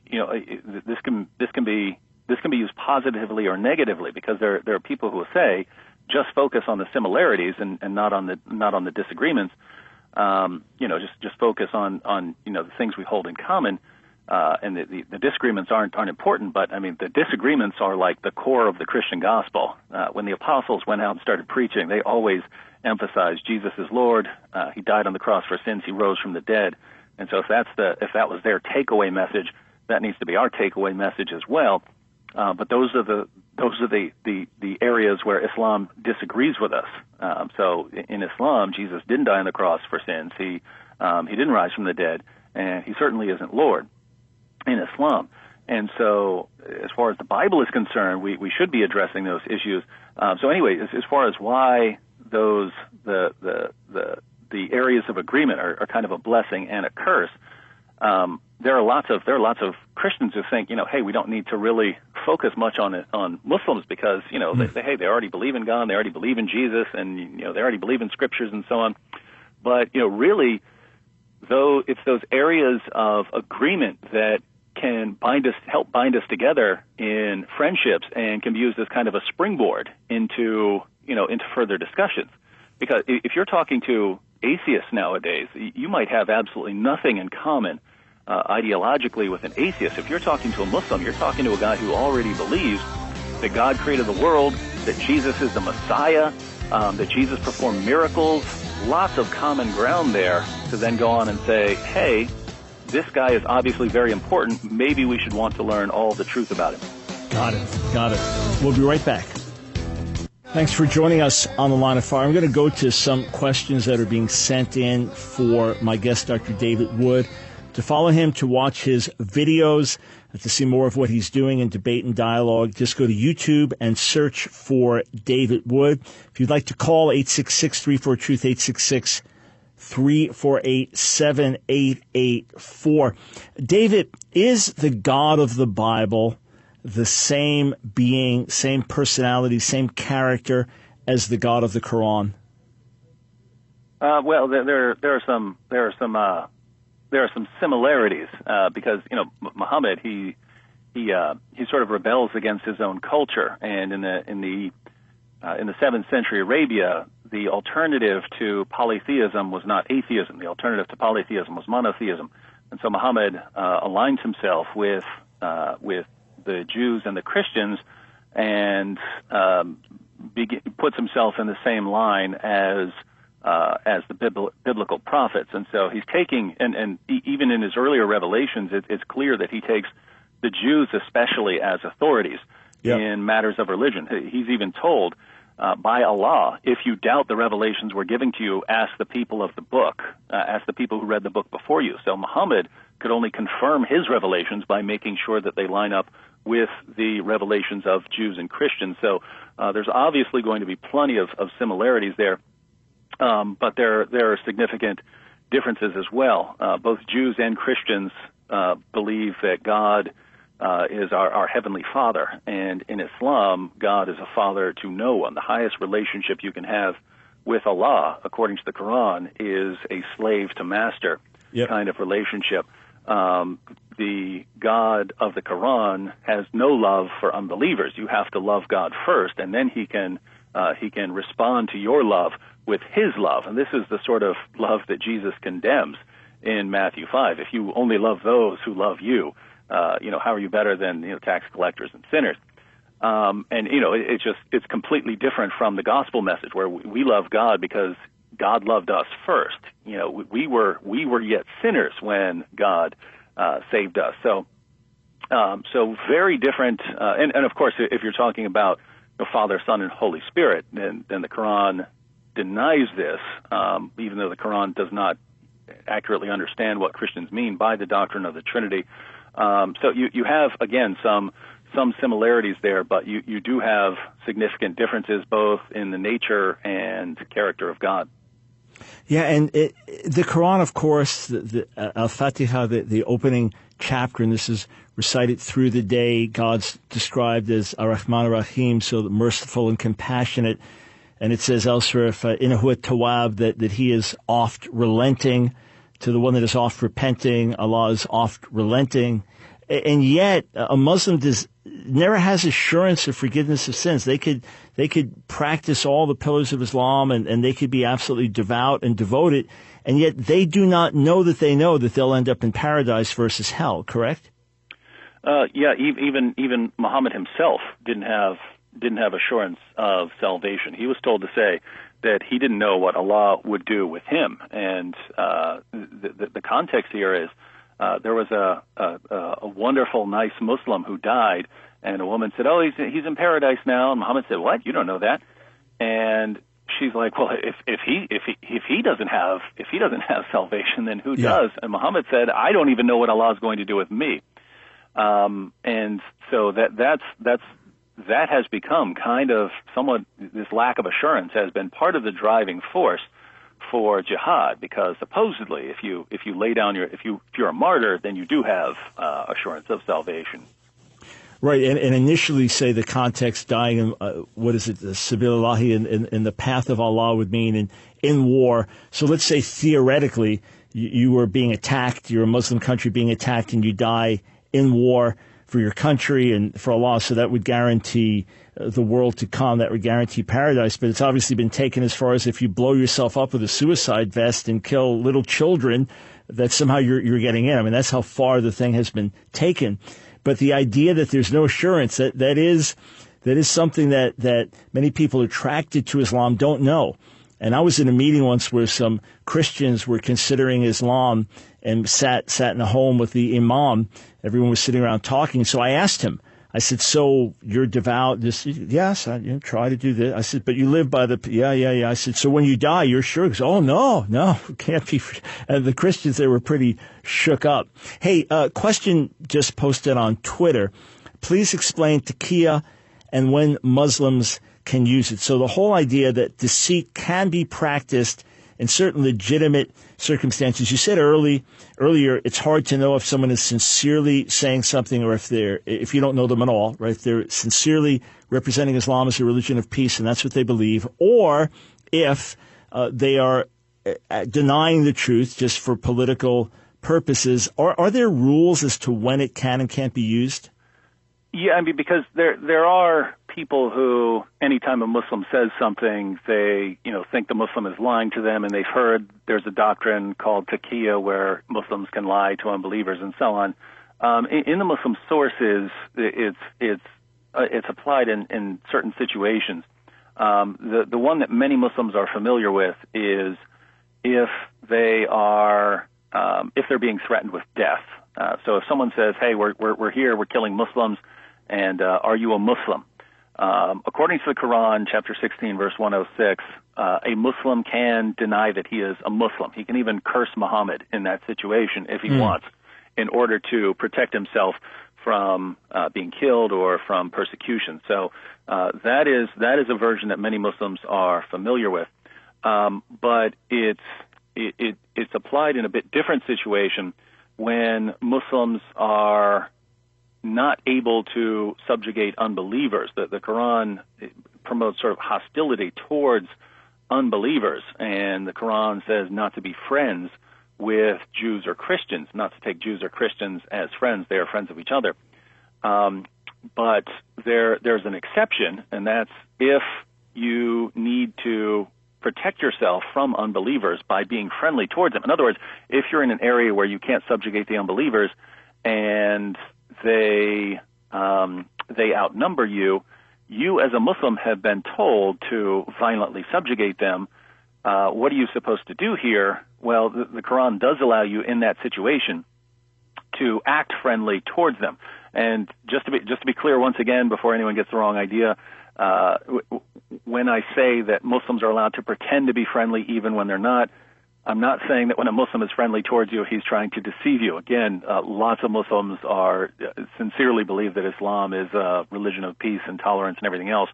this can be used positively or negatively, because there are people who will say just focus on the similarities and not on the disagreements. Just focus on the things we hold in common, and the disagreements aren't important. But I mean, the disagreements are like the core of the Christian gospel. When the apostles went out and started preaching, they always emphasized Jesus is Lord. He died on the cross for sins. He rose from the dead. And so if that was their takeaway message, that needs to be our takeaway message as well. But those are the areas where Islam disagrees with us. So in Islam, Jesus didn't die on the cross for sins. He didn't rise from the dead, and he certainly isn't Lord in Islam. And so as far as the Bible is concerned, we should be addressing those issues. So anyway, as far as why the areas of agreement are kind of a blessing and a curse, there are lots of Christians who think, hey, we don't need to really focus much on Muslims because, they say, hey, they already believe in God, they already believe in Jesus, and, they already believe in scriptures and so on. But, really, though it's those areas of agreement that can help bind us together in friendships and can be used as kind of a springboard into further discussions. Because if you're talking to atheists nowadays, you might have absolutely nothing in common ideologically with an atheist. If you're talking to a Muslim, you're talking to a guy who already believes that God created the world, that Jesus is the Messiah, that Jesus performed miracles, lots of common ground there to then go on and say, hey, this guy is obviously very important. Maybe we should want to learn all the truth about him. Got it. We'll be right back. Thanks for joining us on The Line of Fire. I'm going to go to some questions that are being sent in for my guest, Dr. David Wood. To follow him, to watch his videos, to see more of what he's doing in debate and dialogue, just go to YouTube and search for David Wood. If you'd like to call, 866-34-TRUTH, 866-348-7884. David, is the God of the Bible the same being, same personality, same character as the God of the Quran? Well, there are some similarities because Muhammad he sort of rebels against his own culture, and in the 7th century Arabia, the alternative to polytheism was not atheism. The alternative to polytheism was monotheism, and so Muhammad aligns himself with the Jews and the Christians, and puts himself in the same line as the biblical prophets. And so he's taking, and even in his earlier revelations, it's clear that he takes the Jews especially as authorities in matters of religion. He's even told by Allah, if you doubt the revelations we're giving to you, ask the people of the book, ask the people who read the book before you. So Muhammad could only confirm his revelations by making sure that they line up with the revelations of Jews and Christians. So there's obviously going to be plenty of similarities there. But there are significant differences as well. Both Jews and Christians believe that God is our Heavenly Father. And in Islam, God is a father to no one. The highest relationship you can have with Allah, according to the Quran, is a slave to master kind of relationship. The God of the Quran has no love for unbelievers. You have to love God first, and then he can respond to your love with his love. And this is the sort of love that Jesus condemns in Matthew 5. If you only love those who love you, how are you better than tax collectors and sinners? It's completely different from the gospel message where we love God because God loved us first. We were yet sinners when God saved us. So very different. And of course, if you're talking about the Father, Son, and Holy Spirit, then the Quran denies this, even though the Quran does not accurately understand what Christians mean by the doctrine of the Trinity. So you have, again, some similarities there, but you do have significant differences both in the nature and character of God. Yeah, and the Quran, of course, the Al-Fatiha, the opening chapter, and this is recited through the day. God's described as Ar-Rahman Ar-Rahim, so merciful and compassionate. And it says elsewhere, Innahu at-Tawwab, that he is oft relenting. To the one that is oft repenting, Allah is oft relenting. And yet, a Muslim never has assurance of forgiveness of sins. They could practice all the pillars of Islam and they could be absolutely devout and devoted, and yet they do not know that they'll end up in paradise versus hell, correct? Even Muhammad himself didn't have assurance of salvation. He was told to say that he didn't know what Allah would do with him. And the context here is there was a wonderful, nice Muslim who died, and a woman said, "Oh, he's in paradise now." And Muhammad said, "What? You don't know that?" And she's like, "Well, if he doesn't have salvation, then who does?" And Muhammad said, "I don't even know what Allah is going to do with me." And so that has become kind of somewhat, this lack of assurance has been part of the driving force for jihad, because supposedly if you lay down if you're a martyr, then you do have assurance of salvation. Right, and initially say the context dying in, what is it, the Sabilillahi, in the path of Allah would mean in war. So let's say theoretically you were being attacked, you're a Muslim country being attacked, and you die in war for your country and for Allah, so that would guarantee the world to come, that would guarantee paradise. But it's obviously been taken as far as if you blow yourself up with a suicide vest and kill little children, that somehow you're getting in. I mean, that's how far the thing has been taken. But the idea that there's no assurance, that is something that many people attracted to Islam don't know. And I was in a meeting once where some Christians were considering Islam and sat in a home with the imam. Everyone was sitting around talking. So I asked him, I said, so you're devout? Yes, I try to do this. I said, but you live by the, yeah. I said, so when you die, you're sure? He goes, oh, no, it can't be. And the Christians, they were pretty shook up. Hey, question just posted on Twitter. Please explain taqiyya and when Muslims can use it. So the whole idea that deceit can be practiced in certain legitimate circumstances. You said earlier, it's hard to know if someone is sincerely saying something or if you don't know them at all, right? If they're sincerely representing Islam as a religion of peace and that's what they believe, or if they are denying the truth just for political purposes. Are there rules as to when it can and can't be used? Yeah, I mean, because there are people who, anytime a Muslim says something, they think the Muslim is lying to them, and they've heard there's a doctrine called taqiyya where Muslims can lie to unbelievers and so on. In the Muslim sources, it's applied in certain situations. The one that many Muslims are familiar with is if they're being threatened with death. So if someone says, "Hey, we're here, we're killing Muslims," and are you a Muslim? According to the Quran, chapter 16, verse 106, a Muslim can deny that he is a Muslim. He can even curse Muhammad in that situation if he wants, in order to protect himself from being killed or from persecution. So that is a version that many Muslims are familiar with, but it's applied in a bit different situation when Muslims are not able to subjugate unbelievers. The Quran promotes sort of hostility towards unbelievers, and the Quran says not to be friends with Jews or Christians, not to take Jews or Christians as friends. They are friends of each other. But there's an exception, and that's if you need to protect yourself from unbelievers by being friendly towards them. In other words, if you're in an area where you can't subjugate the unbelievers and they outnumber you, you as a Muslim have been told to violently subjugate them. What are you supposed to do here? Well, the Quran does allow you in that situation to act friendly towards them. And just to be clear once again, before anyone gets the wrong idea, when I say that Muslims are allowed to pretend to be friendly even when they're not, I'm not saying that when a Muslim is friendly towards you, he's trying to deceive you. Again, lots of Muslims sincerely believe that Islam is a religion of peace and tolerance and everything else.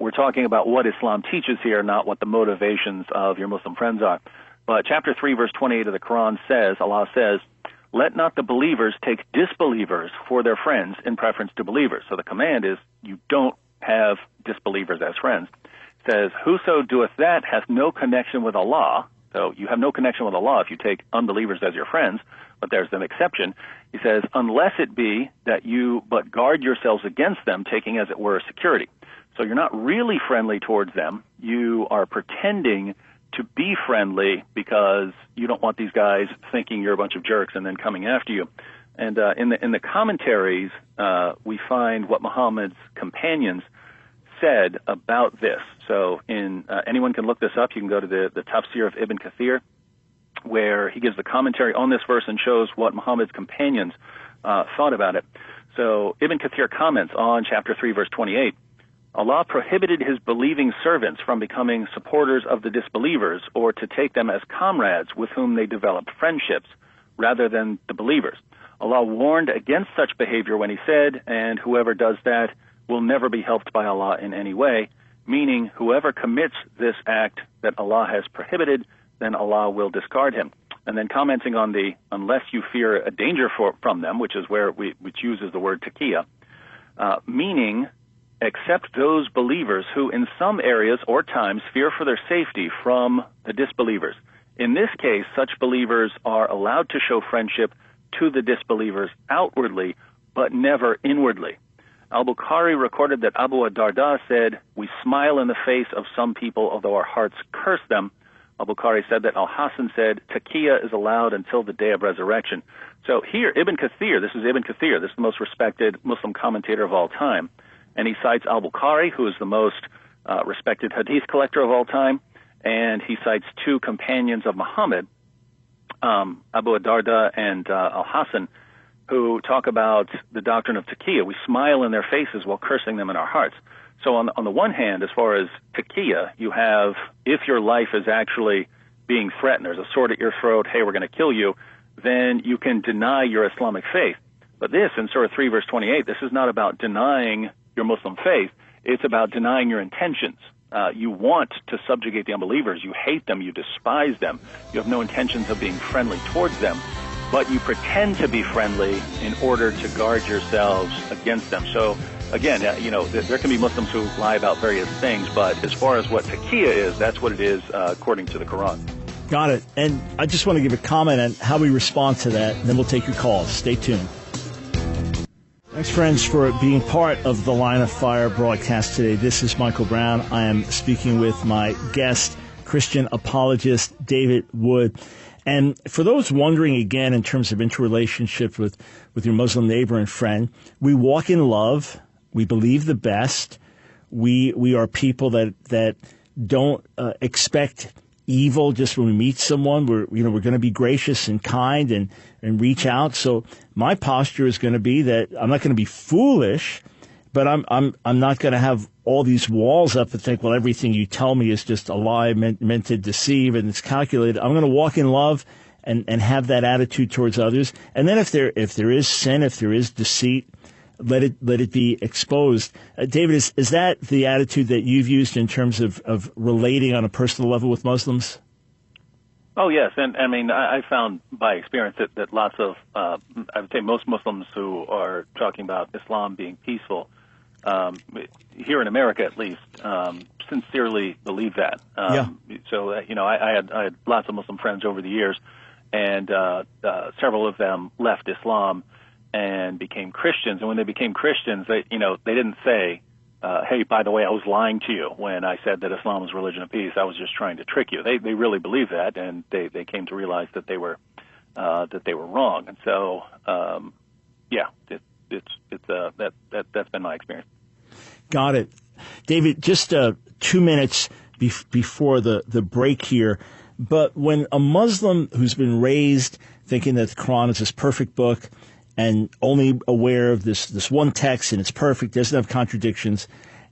We're talking about what Islam teaches here, not what the motivations of your Muslim friends are. But chapter 3, verse 28 of the Quran says, Allah says, "Let not the believers take disbelievers for their friends in preference to believers." So the command is you don't have disbelievers as friends. It says, "Whoso doeth that hath no connection with Allah." So you have no connection with Allah if you take unbelievers as your friends, but there's an exception. He says, "Unless it be that you but guard yourselves against them, taking as it were security." So you're not really friendly towards them. You are pretending to be friendly because you don't want these guys thinking you're a bunch of jerks and then coming after you. And in the commentaries, we find what Muhammad's companions said about this. So anyone can look this up. You can go to the tafsir of Ibn Kathir, where he gives the commentary on this verse and shows what Muhammad's companions thought about it. So Ibn Kathir comments on chapter 3, verse 28, Allah prohibited his believing servants from becoming supporters of the disbelievers or to take them as comrades with whom they developed friendships rather than the believers. Allah warned against such behavior when he said, "And whoever does that will never be helped by Allah in any way," meaning whoever commits this act that Allah has prohibited then Allah will discard him. And then commenting on the unless you fear a danger from them, which is which uses the word taqiyya, meaning except those believers who in some areas or times fear for their safety from the disbelievers. In this case, such believers are allowed to show friendship to the disbelievers outwardly, but never inwardly. Al-Bukhari recorded that Abu Darda said, "We smile in the face of some people, although our hearts curse them." Al-Bukhari said that Al-Hasan said, "Taqiyya is allowed until the day of resurrection." So here, Ibn Kathir, this is the most respected Muslim commentator of all time. And he cites Al-Bukhari, who is the most respected hadith collector of all time, and he cites two companions of Muhammad, Abu Darda and Al-Hasan, who talk about the doctrine of taqiyya. We smile in their faces while cursing them in our hearts. So on the one hand, as far as taqiyya, you have, if your life is actually being threatened, there's a sword at your throat, hey, we're going to kill you, then you can deny your Islamic faith. But this, in Surah 3, verse 28, this is not about denying your Muslim faith. It's about denying your intentions. You want to subjugate the unbelievers. You hate them. You despise them. You have no intentions of being friendly towards them. But you pretend to be friendly in order to guard yourselves against them. So, again, there can be Muslims who lie about various things, but as far as what taqiyya is, that's what it is according to the Quran. Got it. And I just want to give a comment on how we respond to that, and then we'll take your calls. Stay tuned. Thanks, friends, for being part of the Line of Fire broadcast today. This is Michael Brown. I am speaking with my guest, Christian apologist David Wood. And for those wondering, again, in terms of interrelationship with your Muslim neighbor and friend, we walk in love. We believe the best. We are people that don't expect evil just when we meet someone. We're going to be gracious and kind and reach out. So my posture is going to be that I'm not going to be foolish, but I'm not going to have all these walls up and think, well, everything you tell me is just a lie meant to deceive and it's calculated. I'm going to walk in love and have that attitude towards others. And then if there is sin, if there is deceit, let it be exposed. David, is that the attitude that you've used in terms of relating on a personal level with Muslims? Oh, yes. And I mean, I found by experience that lots of, I would say most Muslims who are talking about Islam being peaceful, here in America at least, sincerely believe that. So, I had lots of Muslim friends over the years, and several of them left Islam and became Christians. And when they became Christians, they didn't say, hey, by the way, I was lying to you when I said that Islam was a religion of peace. I was just trying to trick you. They really believe that, and they came to realize that they were wrong. And so, that's been my experience. Got it. David, just 2 minutes before the break here, but when a Muslim who's been raised thinking that the Quran is this perfect book and only aware of this one text and it's perfect, doesn't have contradictions,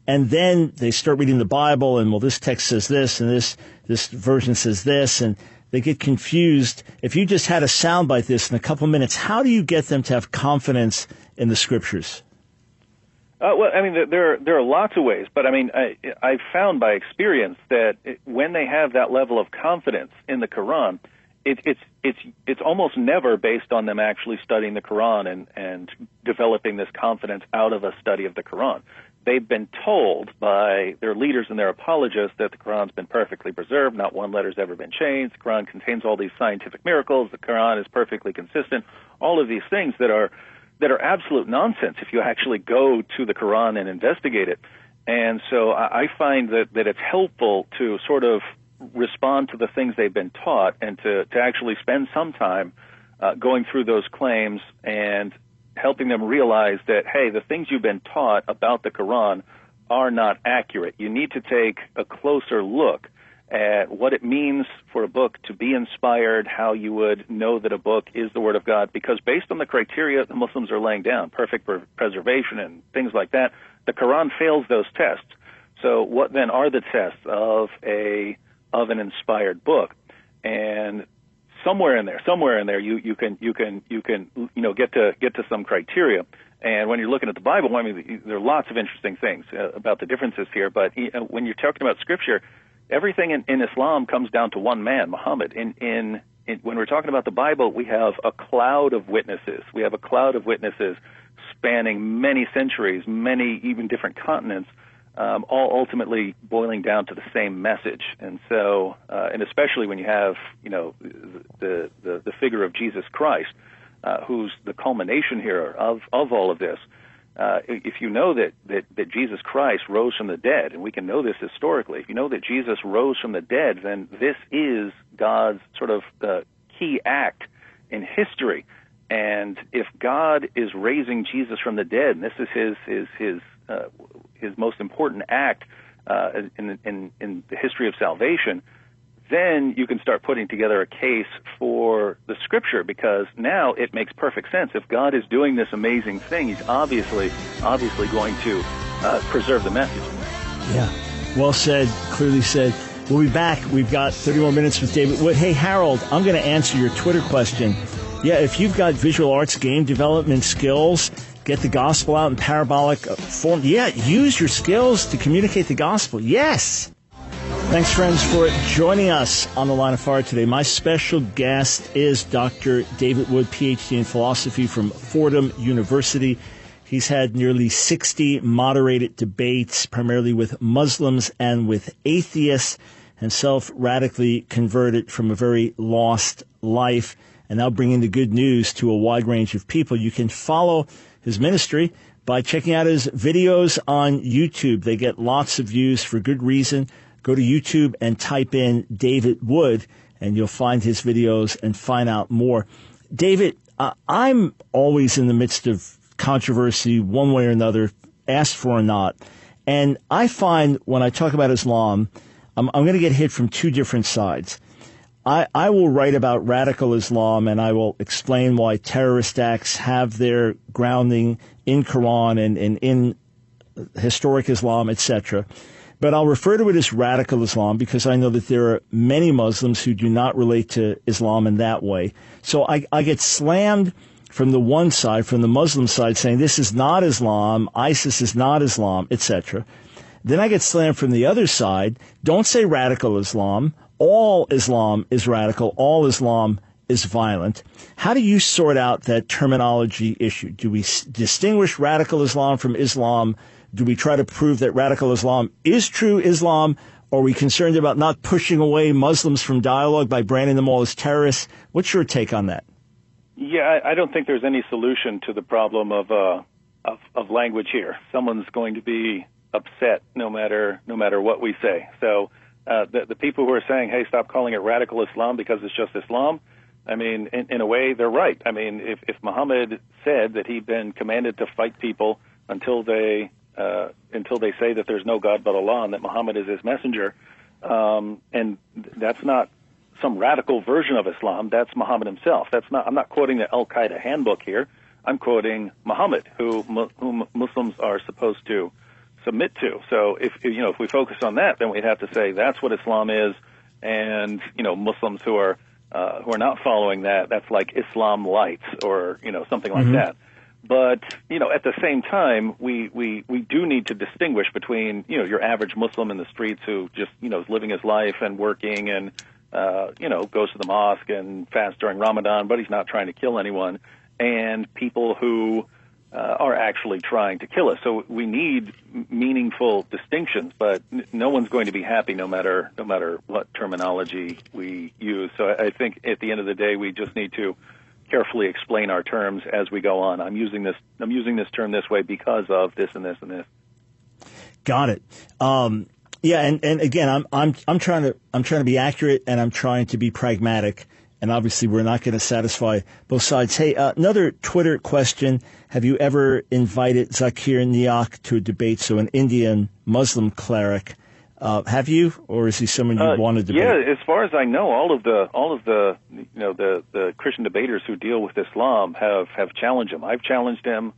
and then they start reading the Bible and, well, this text says this and this version says this, and they get confused. If you just had a sound like this in a couple minutes, how do you get them to have confidence in the Scriptures? Well, I mean, there are lots of ways, but I mean, I've found by experience that when they have that level of confidence in the Quran, it's almost never based on them actually studying the Quran and developing this confidence out of a study of the Quran. They've been told by their leaders and their apologists that the Quran's been perfectly preserved, not one letter's ever been changed, the Quran contains all these scientific miracles, the Quran is perfectly consistent, all of these things that are absolute nonsense if you actually go to the Quran and investigate it. And so I find that it's helpful to sort of respond to the things they've been taught and to actually spend some time going through those claims and helping them realize that, hey, the things you've been taught about the Quran are not accurate. You need to take a closer look at what it means for a book to be inspired, how you would know that a book is the Word of God, because based on the criteria the Muslims are laying down, perfect preservation and things like that, the Quran fails those tests. So what then are the tests of an inspired book? And somewhere in there you can get to some criteria. And when you're looking at the Bible, I mean, there are lots of interesting things about the differences here, but when you're talking about Scripture, everything in Islam comes down to one man, Muhammad. When we're talking about the Bible, we have a cloud of witnesses. We have a cloud of witnesses spanning many centuries, many even different continents, all ultimately boiling down to the same message. And so, and especially when you have, the figure of Jesus Christ, who's the culmination here of all of this. If you know that Jesus Christ rose from the dead, and we can know this historically, if you know that Jesus rose from the dead, then this is God's sort of key act in history. And if God is raising Jesus from the dead, and this is his most important act in the history of salvation, then you can start putting together a case for the Scripture, because now it makes perfect sense. If God is doing this amazing thing, He's obviously going to preserve the message. Yeah, well said, clearly said. We'll be back. We've got 30 more minutes with David Wood. Hey, Harold, I'm going to answer your Twitter question. Yeah, if you've got visual arts game development skills, get the gospel out in parabolic form. Yeah, use your skills to communicate the gospel. Yes. Thanks, friends, for joining us on The Line of Fire today. My special guest is Dr. David Wood, Ph.D. in philosophy from Fordham University. He's had nearly 60 moderated debates, primarily with Muslims and with atheists, himself radically converted from a very lost life, and now bringing the good news to a wide range of people. You can follow his ministry by checking out his videos on YouTube. They get lots of views for good reason. Go to YouTube and type in David Wood, and you'll find his videos and find out more. David, I'm always in the midst of controversy one way or another, asked for or not. And I find when I talk about Islam, I'm going to get hit from two different sides. I will write about radical Islam, and I will explain why terrorist acts have their grounding in Quran and in historic Islam, etc. But I'll refer to it as radical Islam because I know that there are many Muslims who do not relate to Islam in that way. So I get slammed from the one side, from the Muslim side, saying this is not Islam, ISIS is not Islam, etc. Then I get slammed from the other side, don't say radical Islam. All Islam is radical. All Islam is violent. How do you sort out that terminology issue? Do we distinguish radical Islam from Islam? Do we try to prove that radical Islam is true Islam? Or are we concerned about not pushing away Muslims from dialogue by branding them all as terrorists? What's your take on that? Yeah, I don't think there's any solution to the problem of language here. Someone's going to be upset no matter what we say. So the people who are saying, hey, stop calling it radical Islam because it's just Islam, I mean, in a way, they're right. I mean, if Muhammad said that he'd been commanded to fight people until they say that there's no God but Allah and that Muhammad is his messenger, and that's not some radical version of Islam, that's Muhammad himself. I'm not quoting the Al-Qaeda handbook here. I'm quoting Muhammad, whom Muslims are supposed to submit to. So if we focus on that, then we'd have to say that's what Islam is, and Muslims who are not following that's like Islam lights or something like that. But at the same time, we do need to distinguish between your average Muslim in the streets who just is living his life and working and goes to the mosque and fasts during Ramadan, but he's not trying to kill anyone, and people who are actually trying to kill us. So we need meaningful distinctions, but no one's going to be happy no matter what terminology we use. So I think at the end of the day, we just need to carefully explain our terms as we go on. I'm using this term this way because of this and this and this. Got it. Yeah, and again, I'm trying to be accurate, and I'm trying to be pragmatic, and obviously we're not going to satisfy both sides. Hey, another Twitter question: have you ever invited Zakir Naik to a debate? So an Indian Muslim cleric. Have you, or is he someone you want to debate? Yeah, as far as I know, all of the the Christian debaters who deal with Islam have challenged him. I've challenged him.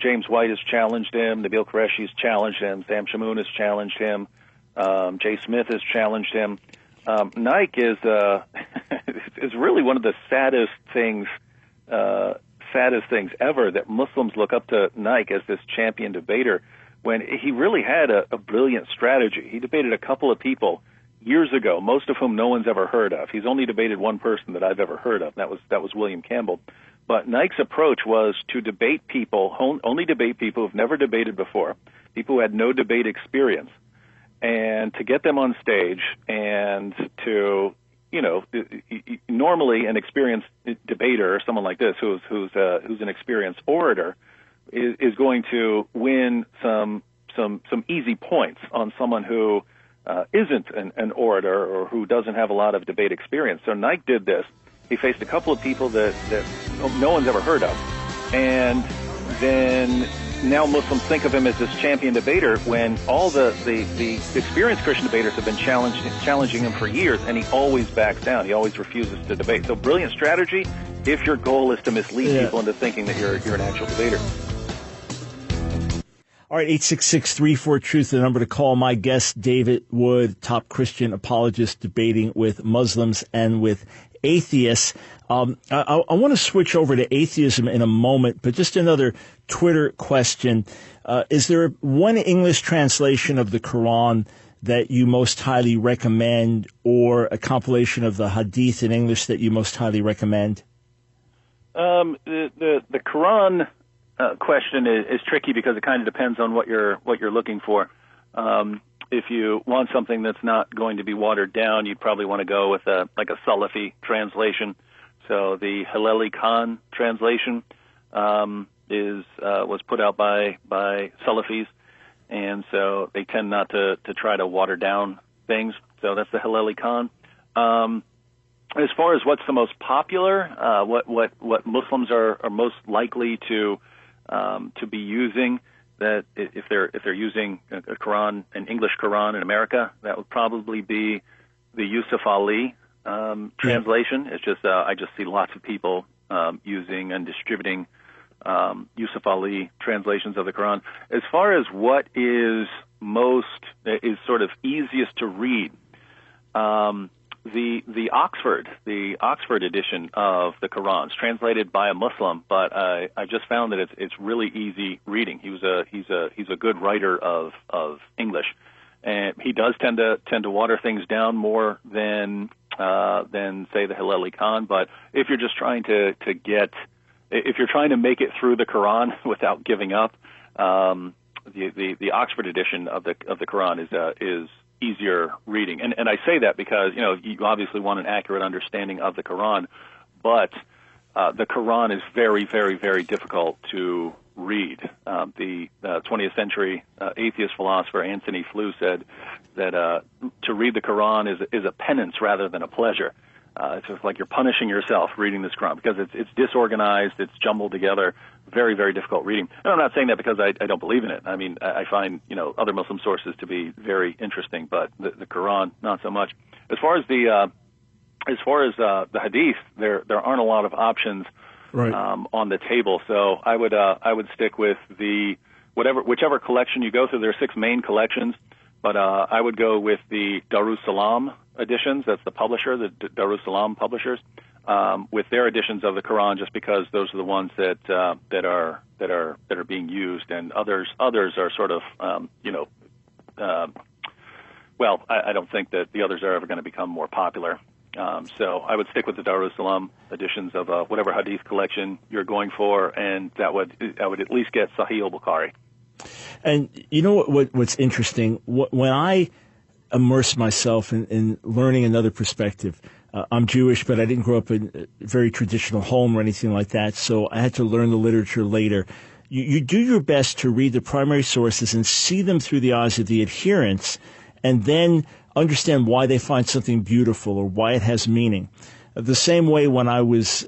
James White has challenged him. Nabil Qureshi's challenged him. Sam Shamoun has challenged him. Jay Smith has challenged him. Naik is really one of the saddest things ever, that Muslims look up to Naik as this champion debater, when he really had a brilliant strategy. He debated a couple of people years ago, most of whom no one's ever heard of. He's only debated one person that I've ever heard of. That was William Campbell. But Nike's approach was to debate people, only debate people who've never debated before, people who had no debate experience, and to get them on stage and to, normally an experienced debater or someone like this who's an experienced orator is going to win some easy points on someone who isn't an orator or who doesn't have a lot of debate experience. So Nike did this. He faced a couple of people that no one's ever heard of, and then now Muslims think of him as this champion debater when all the experienced Christian debaters have been challenging him for years, and he always backs down. He always refuses to debate. So brilliant strategy if your goal is to mislead people into thinking that you're an actual debater. All right, 866-34-TRUTH, the number to call. My guest, David Wood, top Christian apologist, debating with Muslims and with atheists. I want to switch over to atheism in a moment, but just another Twitter question. Is there one English translation of the Quran that you most highly recommend, or a compilation of the Hadith in English that you most highly recommend? The Quran question is tricky because it kind of depends on what you're looking for. If you want something that's not going to be watered down, you'd probably want to go with a Salafi translation. So the Haleli Khan translation was put out by Salafis, and so they tend not to try to water down things. So that's the Haleli Khan. As far as what's the most popular, what Muslims are most likely to be using, that if they're using a Quran, an English Quran in America, that would probably be the Yusuf Ali translation. It's just I just see lots of people using and distributing Yusuf Ali translations of the Quran. As far as what is sort of easiest to read, the Oxford edition of the Quran is translated by a Muslim, but I just found that it's really easy reading. He's a good writer of English, and he does tend to water things down more than say the Haleli Khan. But if you're just trying if you're trying to make it through the Quran without giving up, the Oxford edition of the Quran is easier reading. And I say that because, you obviously want an accurate understanding of the Quran, but the Quran is very, very, very difficult to read. The 20th century atheist philosopher Anthony Flew said that to read the Quran is a penance rather than a pleasure. It's just like you're punishing yourself reading this Quran because it's disorganized, it's jumbled together, very, very difficult reading. And I'm not saying that because I don't believe in it. I mean, I find, other Muslim sources to be very interesting, but the Quran, not so much. As far as the Hadith, there aren't a lot of options on the table. So I would stick with whichever collection you go through. There are 6 main collections, but I would go with the Darussalam editions. That's the publisher, the Darussalam publishers, with their editions of the Quran, just because those are the ones that are being used, and others are sort of I don't think that the others are ever going to become more popular. So I would stick with the Darussalam editions of whatever Hadith collection you're going for, and I would at least get Sahih al-Bukhari. And you know what's interesting? When I immerse myself in learning another perspective, I'm Jewish, but I didn't grow up in a very traditional home or anything like that, so I had to learn the literature later. You do your best to read the primary sources and see them through the eyes of the adherents, and then understand why they find something beautiful or why it has meaning. The same way when I was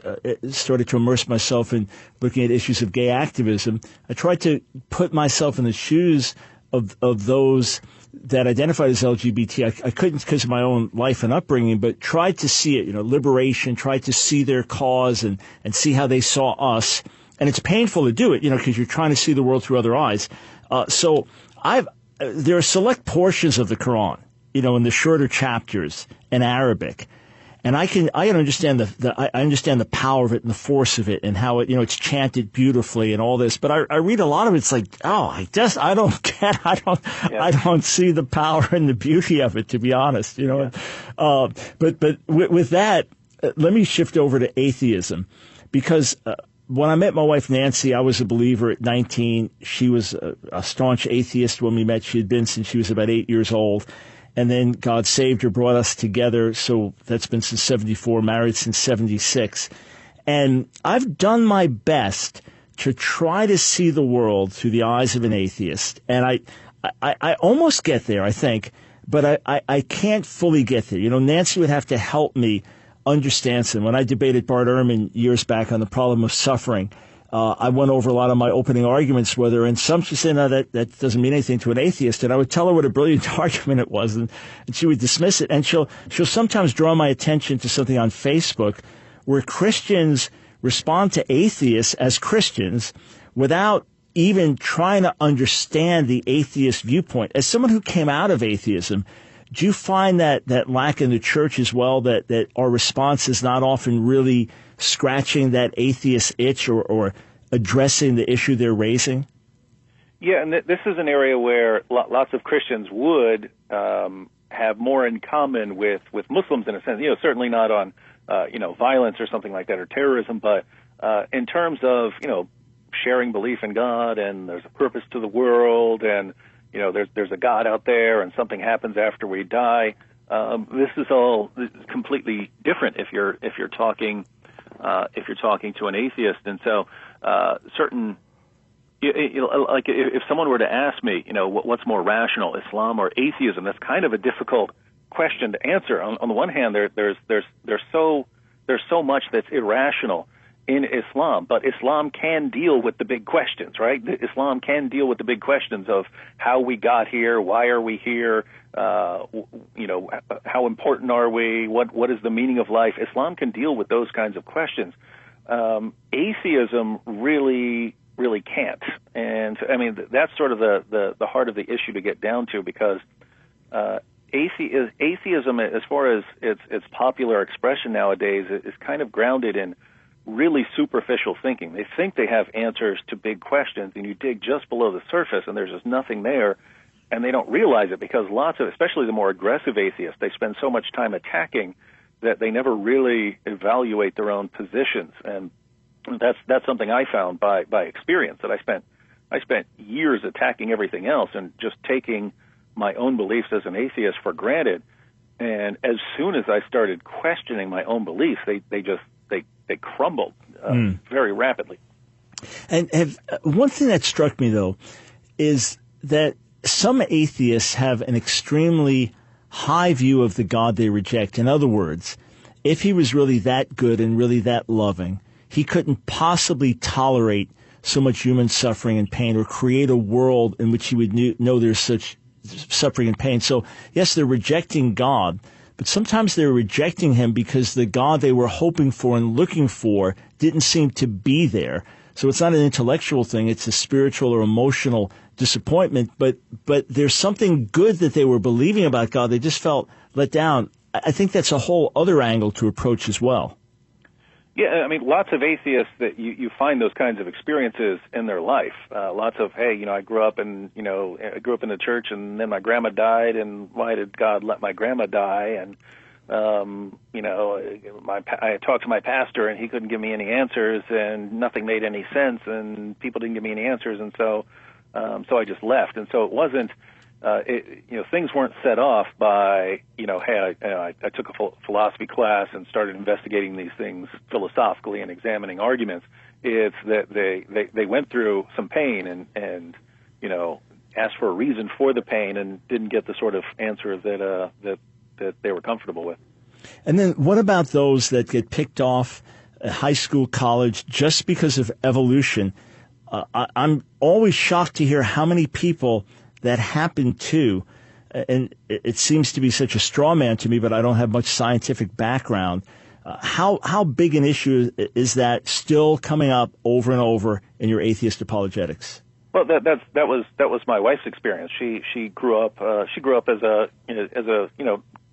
started to immerse myself in looking at issues of gay activism, I tried to put myself in the shoes of those that identified as LGBT. I couldn't because of my own life and upbringing, but tried to see it, liberation, tried to see their cause and see how they saw us. And it's painful to do it, because you're trying to see the world through other eyes. So there are select portions of the Quran, in the shorter chapters in Arabic. And I can understand I understand the power of it and the force of it and how it, it's chanted beautifully and all this. But I read a lot of it. It's like, I don't see the power and the beauty of it, to be honest, Yeah. But with that, let me shift over to atheism, because, when I met my wife, Nancy, I was a believer at 19. She was a staunch atheist when we met. She had been since she was about 8 years old. And then God saved her, brought us together. So that's been since 74, married since 76. And I've done my best to try to see the world through the eyes of an atheist. And I almost get there, I think, but I can't fully get there. Nancy would have to help me understand something. When I debated Bart Ehrman years back on the problem of suffering, I went over a lot of my opening arguments with her, and some she said, no, that doesn't mean anything to an atheist. And I would tell her what a brilliant argument it was, and she would dismiss it. And she'll sometimes draw my attention to something on Facebook where Christians respond to atheists as Christians without even trying to understand the atheist viewpoint. As someone who came out of atheism, do you find that lack in the church as well, that our response is not often really scratching that atheist itch or addressing the issue they're raising? Yeah, and this is an area where lots of Christians would have more in common with Muslims in a sense. Certainly not on violence or something like that, or terrorism, but in terms of sharing belief in God, and there's a purpose to the world, and there's a God out there, and something happens after we die. This is all completely different if you're talking to an atheist. And so certain, like if someone were to ask me, what's more rational, Islam or atheism, that's kind of a difficult question to answer. On the one hand, there's so much that's irrational in Islam, but Islam can deal with the big questions, right? Islam can deal with the big questions of how we got here, why are we here, how important are we, what is the meaning of life? Islam can deal with those kinds of questions. Atheism really can't, and I mean that's sort of the heart of the issue to get down to, because atheism, as far as its popular expression nowadays, is kind of grounded in really superficial thinking. They think they have answers to big questions, and you dig just below the surface, and there's just nothing there, and they don't realize it, because lots of, especially the more aggressive atheists, they spend so much time attacking that they never really evaluate their own positions. And that's something I found by experience, that I spent years attacking everything else and just taking my own beliefs as an atheist for granted. And as soon as I started questioning my own beliefs, they crumbled very rapidly. And one thing that struck me, though, is that some atheists have an extremely high view of the God they reject. In other words, if he was really that good and really that loving, he couldn't possibly tolerate so much human suffering and pain, or create a world in which he would know there's such suffering and pain. So, yes, they're rejecting God, but sometimes they're rejecting him because the God they were hoping for and looking for didn't seem to be there. So it's not an intellectual thing, it's a spiritual or emotional disappointment, but there's something good that they were believing about God. They just felt let down. I think that's a whole other angle to approach as well. Yeah, I mean, lots of atheists that you find those kinds of experiences in their life. Lots of, hey, I grew up in the church, and then my grandma died, and why did God let my grandma die? And I talked to my pastor, and he couldn't give me any answers, and nothing made any sense, and people didn't give me any answers, and so I just left. And so it wasn't. Things weren't set off by, hey, I took a philosophy class and started investigating these things philosophically and examining arguments. It's that they went through some pain and asked for a reason for the pain and didn't get the sort of answer that they were comfortable with. And then what about those that get picked off at high school, college, just because of evolution? I'm always shocked to hear how many people that happened to, and it seems to be such a straw man to me, but I don't have much scientific background. How big an issue is that still coming up over and over in your atheist apologetics? Well, that was my wife's experience. She grew up as a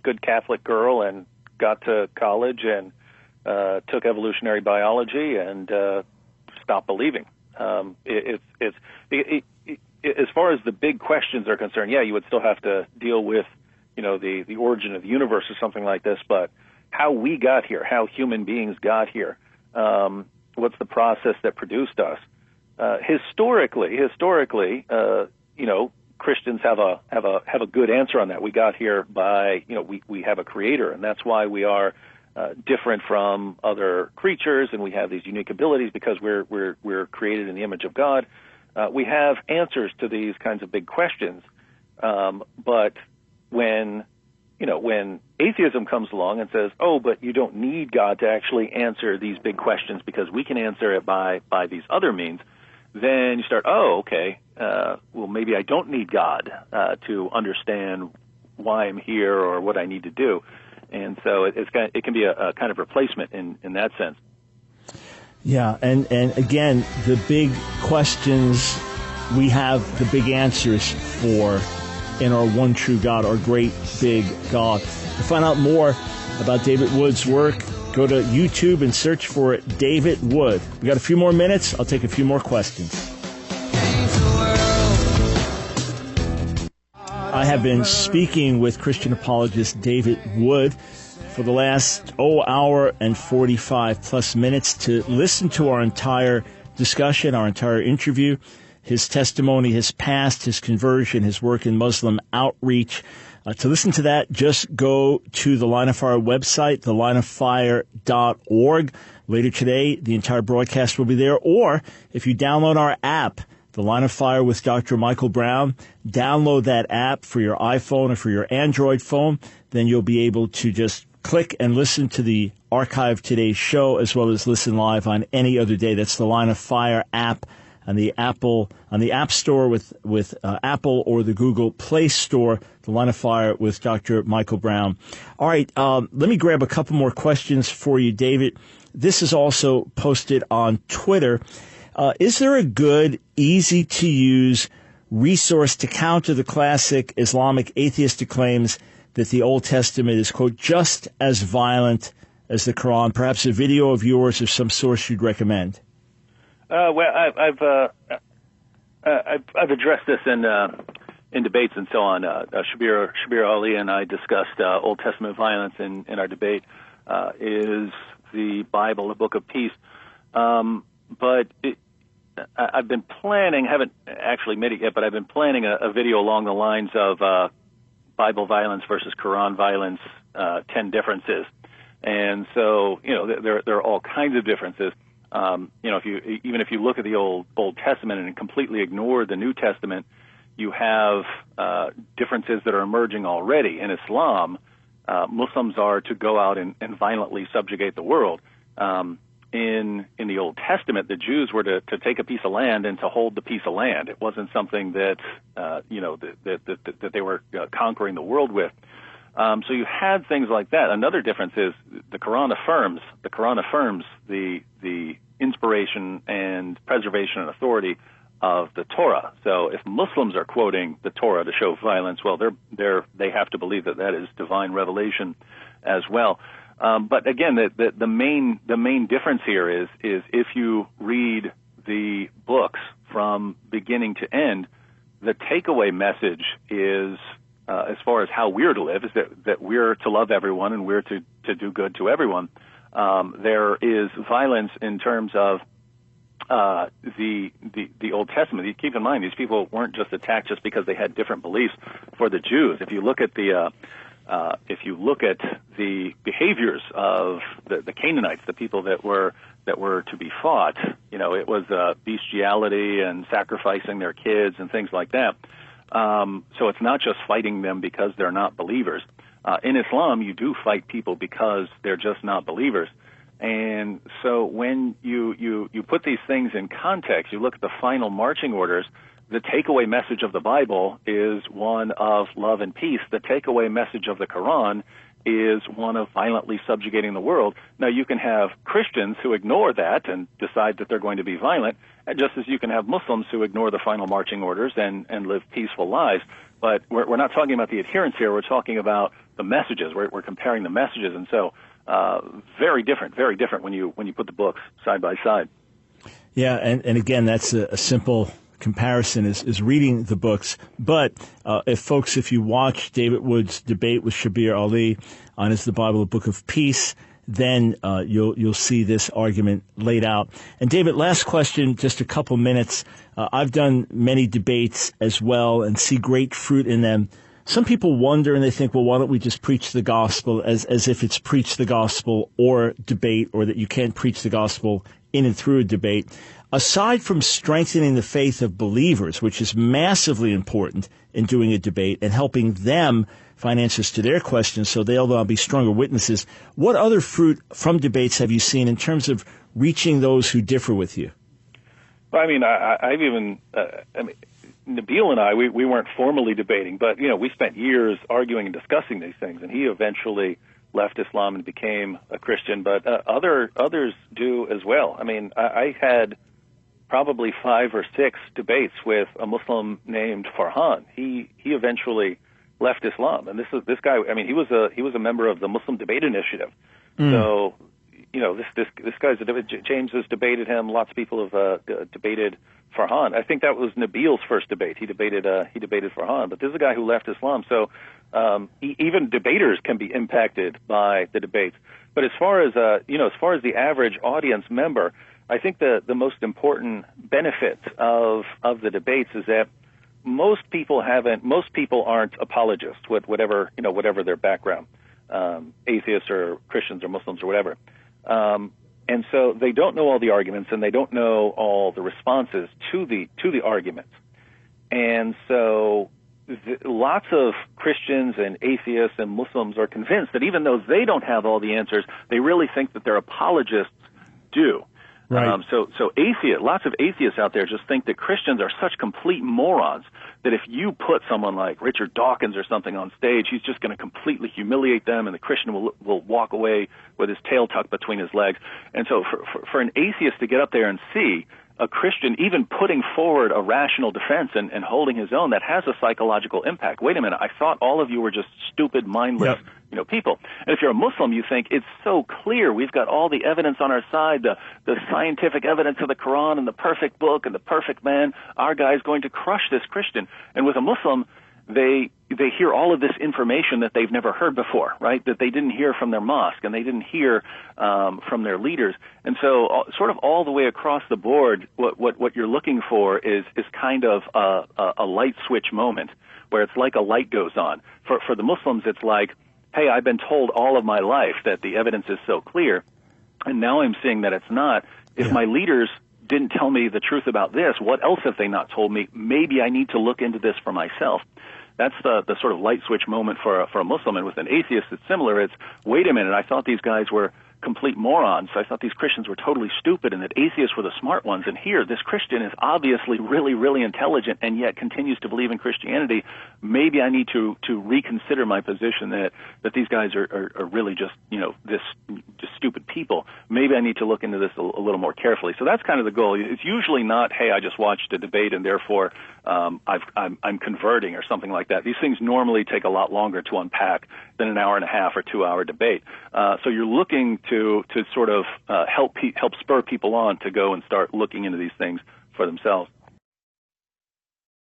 good Catholic girl and got to college and took evolutionary biology and stopped believing. As far as the big questions are concerned, yeah, you would still have to deal with, the origin of the universe or something like this, but how we got here, how human beings got here, what's the process that produced us? Historically, Christians have a good answer on that. We got here by, we have a creator, and that's why we are different from other creatures, and we have these unique abilities because we're created in the image of God. We have answers to these kinds of big questions, but when atheism comes along and says, "Oh, but you don't need God to actually answer these big questions because we can answer it by these other means," then you start, "Oh, okay, well, maybe I don't need God to understand why I'm here or what I need to do." And so it can be a kind of replacement in that sense. Yeah, and again, the big questions we have the big answers for in our one true God, our great big God. To find out more about David Wood's work, go to YouTube and search for David Wood. We got a few more minutes. I'll take a few more questions. I have been speaking with Christian apologist David Wood for the last hour and 45 plus minutes to listen to our entire discussion, our entire interview, his testimony, his past, his conversion, his work in Muslim outreach. To listen to that, just go to the Line of Fire website, thelineoffire.org. Later today, the entire broadcast will be there. Or if you download our app, The Line of Fire with Dr. Michael Brown, download that app for your iPhone or for your Android phone, then you'll be able to just click and listen to the archive today's show as well as listen live on any other day. That's the Line of Fire app on the App Store with Apple or the Google Play Store, the Line of Fire with Dr. Michael Brown. All right, let me grab a couple more questions for you, David. This is also posted on Twitter. Is there a good, easy-to-use resource to counter the classic Islamic atheistic claims that the Old Testament is, quote, just as violent as the Quran? Perhaps a video of yours or some source you'd recommend. Well, I've addressed this in debates and so on. Shabir Ali and I discussed Old Testament violence in our debate. Is the Bible a book of peace? But I've been planning, haven't actually made it yet, but I've been planning a video along the lines of Bible violence versus Quran violence, 10 differences. And so, there are all kinds of differences. If you look at the Old Testament and completely ignore the New Testament, you have differences that are emerging already. In Islam, Muslims are to go out and violently subjugate the world. In the Old Testament, the Jews were to take a piece of land and to hold the piece of land. It wasn't something that that they were conquering the world with. So you had things like that. Another difference is the Quran affirms the inspiration and preservation and authority of the Torah. So if Muslims are quoting the Torah to show violence, well, they have to believe that is divine revelation as well. But again, the main difference here is if you read the books from beginning to end, the takeaway message is, as far as how we're to live, is that we're to love everyone and we're to do good to everyone. There is violence in terms of the Old Testament. You keep in mind, these people weren't just attacked just because they had different beliefs. For the Jews, if you look at the behaviors of the Canaanites, the people that were to be fought, it was bestiality and sacrificing their kids and things like that. So it's not just fighting them because they're not believers. In Islam, you do fight people because they're just not believers. And so when you put these things in context, you look at the final marching orders, the takeaway message of the Bible is one of love and peace. The takeaway message of the Quran is one of violently subjugating the world. Now, you can have Christians who ignore that and decide that they're going to be violent, just as you can have Muslims who ignore the final marching orders and live peaceful lives. But we're not talking about the adherents here. We're talking about the messages. We're comparing the messages, and so very different when you put the books side by side. Yeah, and again, that's a simple comparison is reading the books. But if you watch David Wood's debate with Shabir Ali on Is the Bible a Book of Peace, then you'll see this argument laid out. And David, last question, just a couple minutes. I've done many debates as well and see great fruit in them. Some people wonder and they think, well, why don't we just preach the gospel as if it's preach the gospel or debate, or that you can't preach the gospel in and through a debate. Aside from strengthening the faith of believers, which is massively important in doing a debate and helping them find answers to their questions so they'll be stronger witnesses, what other fruit from debates have you seen in terms of reaching those who differ with you? Well, I mean, I've even, Nabil and I, we weren't formally debating, but, we spent years arguing and discussing these things, and he eventually left Islam and became a Christian, but others do as well. I mean, I had probably 5 or 6 debates with a Muslim named Farhan. He eventually left Islam, and this guy. I mean, he was a member of the Muslim Debate Initiative. So, this guy's James has debated him. Lots of people have debated Farhan. I think that was Nabil's first debate. He debated Farhan, but this is a guy who left Islam. So even debaters can be impacted by the debates. But as far as the average audience member, I think the most important benefit of the debates is that most people aren't apologists, whatever their background, atheists or Christians or Muslims or whatever. And so they don't know all the arguments, and they don't know all the responses to the arguments. And so lots of Christians and atheists and Muslims are convinced that even though they don't have all the answers, they really think that their apologists do. Right. So lots of atheists out there just think that Christians are such complete morons that if you put someone like Richard Dawkins or something on stage, he's just going to completely humiliate them, and the Christian will walk away with his tail tucked between his legs. And so for an atheist to get up there and see a Christian even putting forward a rational defense and holding his own, that has a psychological impact. Wait a minute, I thought all of you were just stupid, mindless, people. And if you're a Muslim, you think it's so clear. We've got all the evidence on our side, the scientific evidence of the Quran and the perfect book and the perfect man. Our guy's going to crush this Christian. And with a Muslim, they hear all of this information that they've never heard before, right? That they didn't hear from their mosque and they didn't hear from their leaders. And so sort of all the way across the board, what you're looking for is kind of a light switch moment where it's like a light goes on. For the Muslims, it's like, hey, I've been told all of my life that the evidence is so clear, and now I'm seeing that it's not. If my leaders didn't tell me the truth about this, what else have they not told me? Maybe I need to look into this for myself. That's the sort of light switch moment for a Muslim. And with an atheist, it's similar. It's, wait a minute, I thought these guys were complete morons. I thought these Christians were totally stupid and that atheists were the smart ones. And here, this Christian is obviously really, really intelligent and yet continues to believe in Christianity. Maybe I need to reconsider my position that these guys are really just stupid people. Maybe I need to look into this a little more carefully. So that's kind of the goal. It's usually not, hey, I just watched a debate and therefore I'm converting or something like that. These things normally take a lot longer to unpack than an hour and a half or 2 hour debate. So you're looking to sort of help spur people on to go and start looking into these things for themselves.